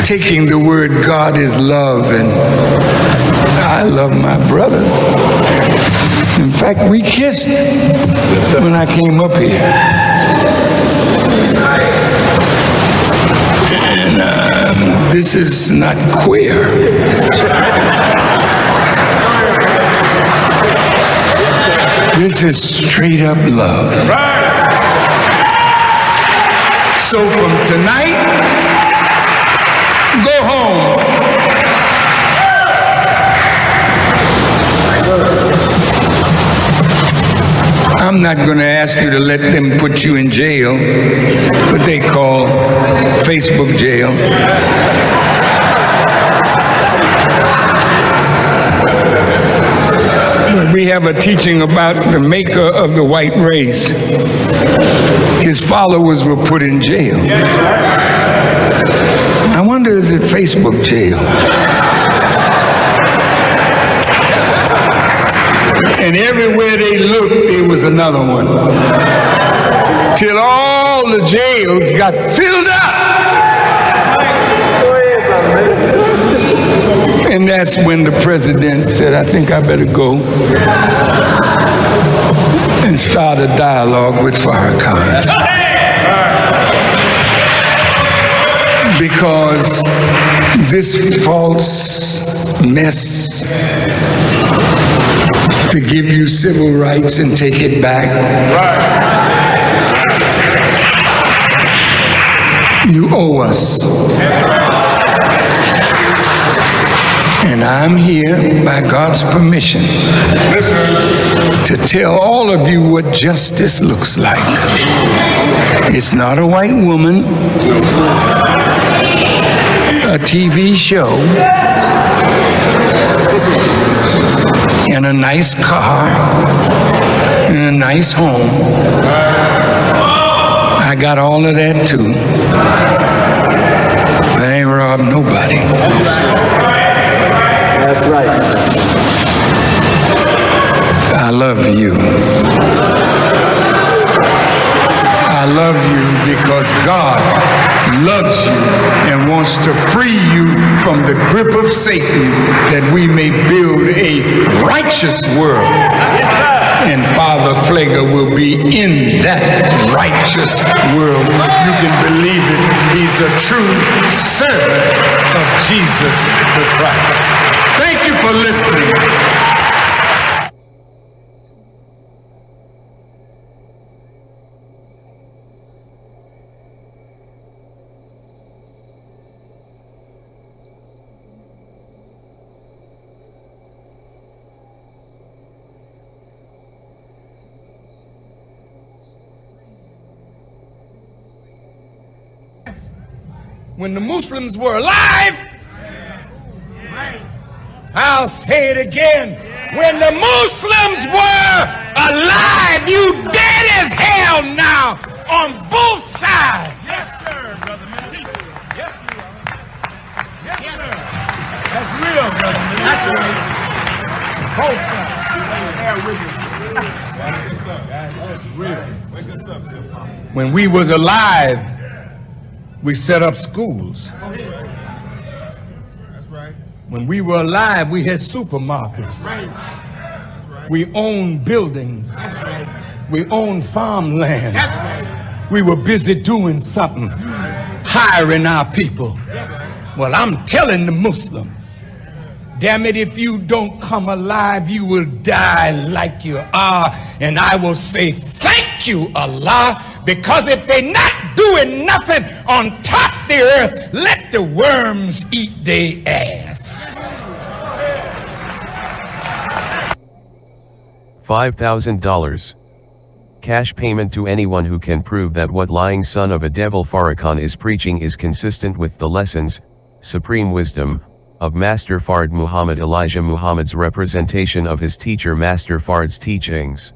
taking the word God is love, and I love my brother. In fact, we kissed when I came up here. And this is not queer. This is straight up love. So from tonight, go home. I'm not going to ask you to let them put you in jail, what they call Facebook jail. We have a teaching about the maker of the white race. His followers were put in jail. I wonder, is it Facebook jail? And everywhere they looked, there was another one. Till all the jails got filled up. And that's when the president said, I think I better go and start a dialogue with Farrakhan. Because this false mess to give you civil rights and take it back, you owe us. And I'm here, by God's permission, to tell all of you what justice looks like. It's not a white woman, a TV show, and a nice car, and a nice home. I got all of that too. I ain't robbed nobody. That's right. I love you. I love you because God loves you and wants to free you from the grip of Satan, that we may build a righteous world. And Father Flager will be in that righteous world. You can believe it. He's a true servant of Jesus the Christ. Thank you for listening. When the Muslims were alive, I'll say it again. When the Muslims were alive, you dead as hell now on both sides. Yes, sir, brother man. Yes, we are. Yes, sir. That's real, brother man. That's real. Both sides. Bear with you. Yes, sir. When we was alive, we set up schools. When we were alive, we had supermarkets. We owned buildings. We owned farmland. We were busy doing something, hiring our people. Well, I'm telling the Muslims, damn it, if you don't come alive, you will die like you are. And I will say, thank you, Allah, because if they're not doing nothing on top of the earth, let the worms eat their ass. $5,000. Cash payment to anyone who can prove that what lying son of a devil Farrakhan is preaching is consistent with the lessons, supreme wisdom, of Master Fard Muhammad Elijah Muhammad's representation of his teacher Master Fard's teachings.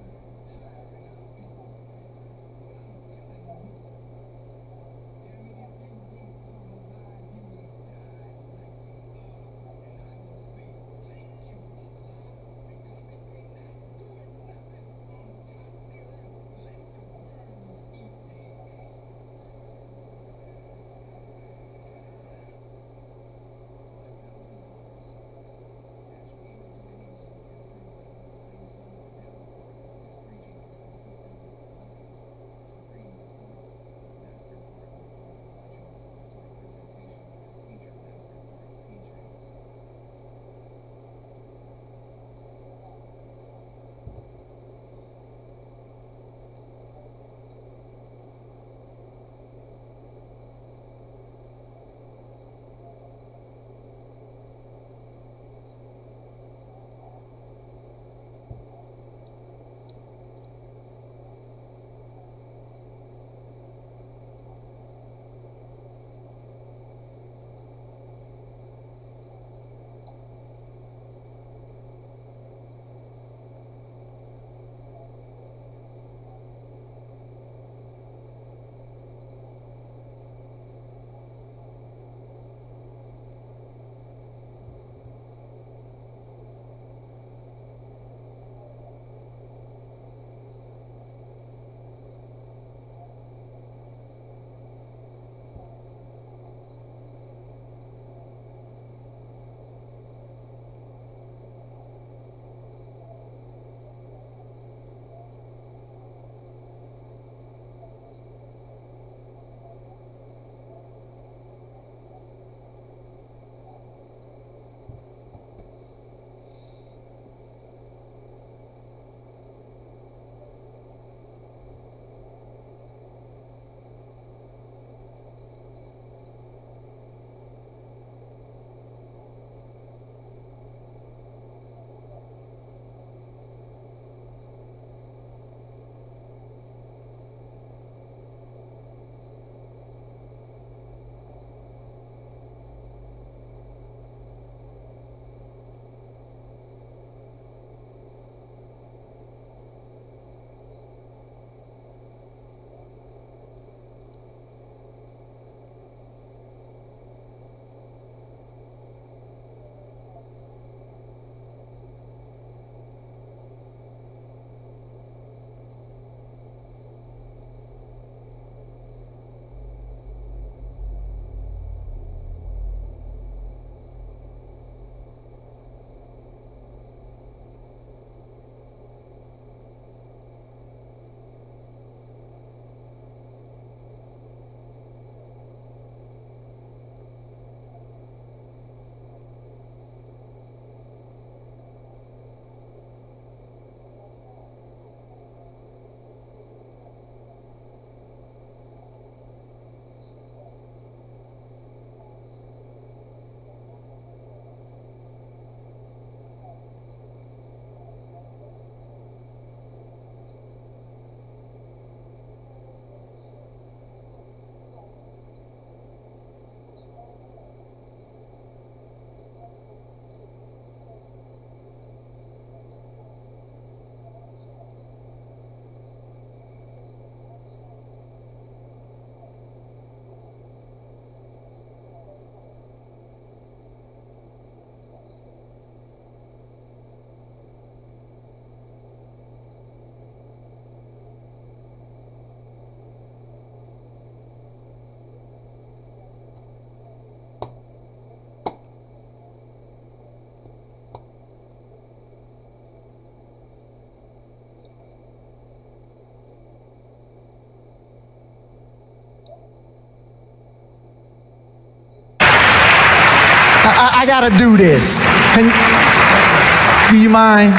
I gotta do this. Do you mind?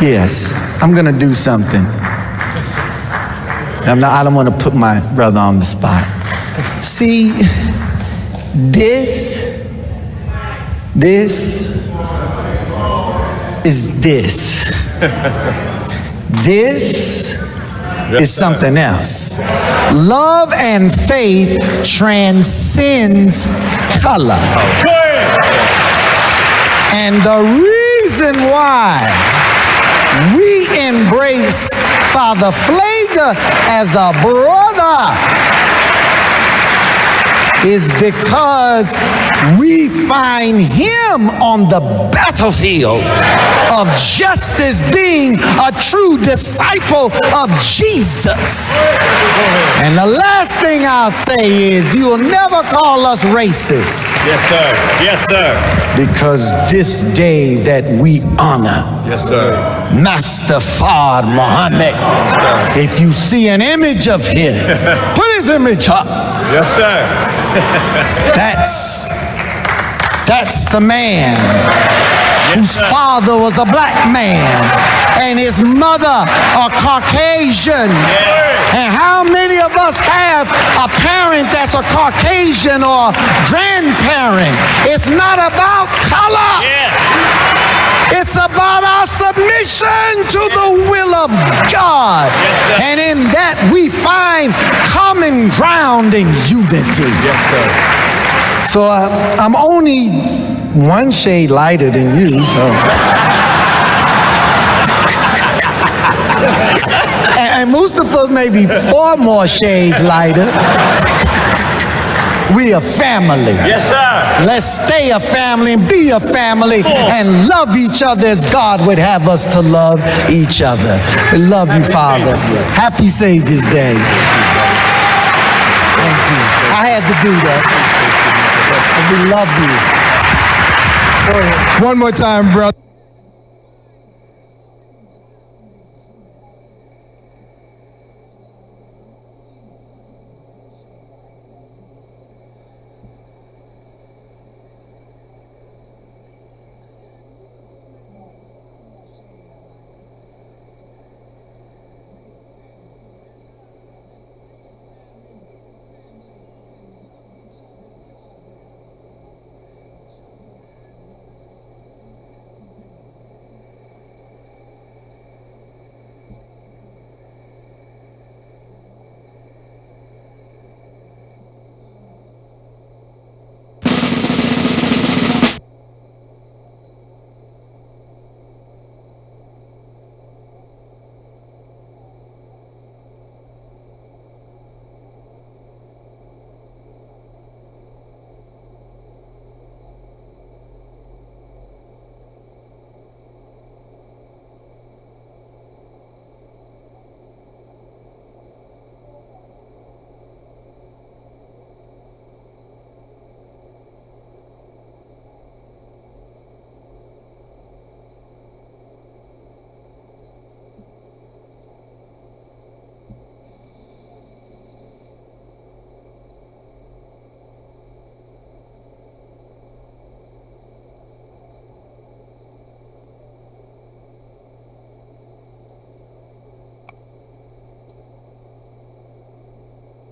Yes, I'm gonna do something. I don't want to put my brother on the spot. See, this is this. This is something else. Love and faith transcends color. And the reason why we embrace Father Flager as a brother is because we find him on the battlefield of justice, being a true disciple of Jesus. And the last thing I'll say is, you'll never call us racist. Yes, sir. Yes, sir. Because this day that we honor, Yes, sir. Master Fard Muhammad, if you see an image of him, put his image up. Yes, sir. That's the man whose father was a black man and his mother a Caucasian. And how many of us have a parent that's a Caucasian or grandparent? It's not about color. It's about our submission to the will of God. And in that we find common ground and unity. Yes, sir. So I'm only one shade lighter than you, so. and Mustafa maybe 4 more shades lighter. We a family. Yes, sir. Let's stay a family and be a family and love each other as God would have us to love each other. We love you, Father. Happy Savior's Day. Thank you. I had to do that. We love you. One more time, brother.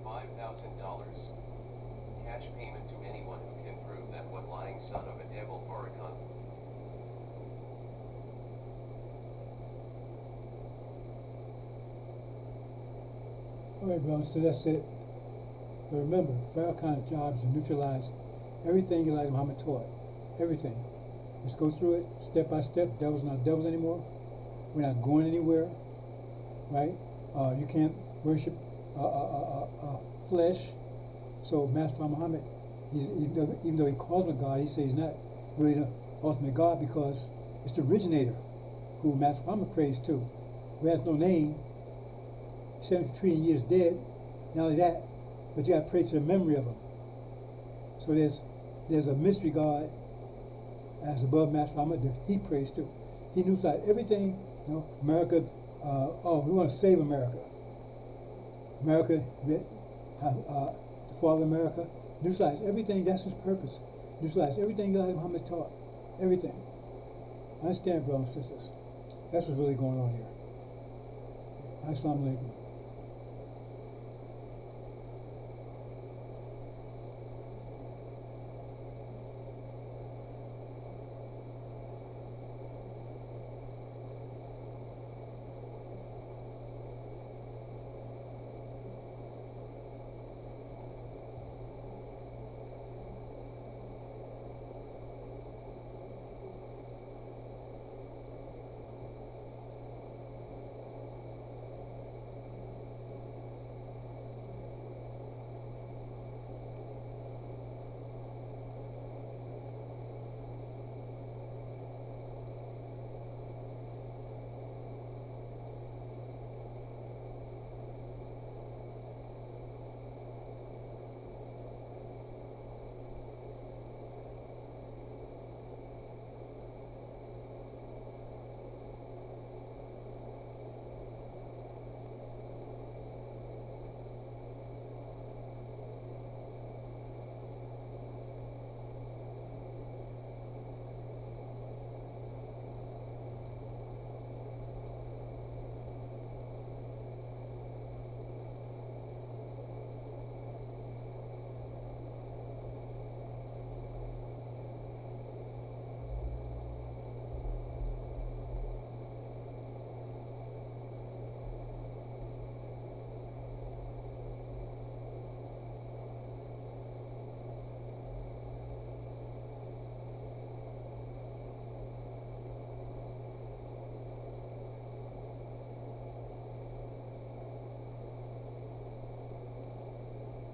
$5,000. Cash payment to anyone who can prove that what lying son of a devil Farrakhan. All right, brother, so that's it. But remember, Farrakhan's job is to neutralize everything Elijah Muhammad taught. Everything. Let's go through it step by step. Devils not devils anymore. We're not going anywhere. Right? You can't worship flesh. So Master Muhammad, even though he calls him a God, he says he's not really the ultimate God because it's the originator who Master Muhammad prays to, who has no name, 73 years dead. Not only that, but you got to pray to the memory of him. So there's a mystery God as above Master Muhammad that he prays to. He knew that everything, America, we want to save America. America, the Father of America, neutralize everything, that's his purpose. Neutralize everything Elijah Muhammad taught. Everything. Understand, brothers and sisters. That's what's really going on here. Assalamu alaikum.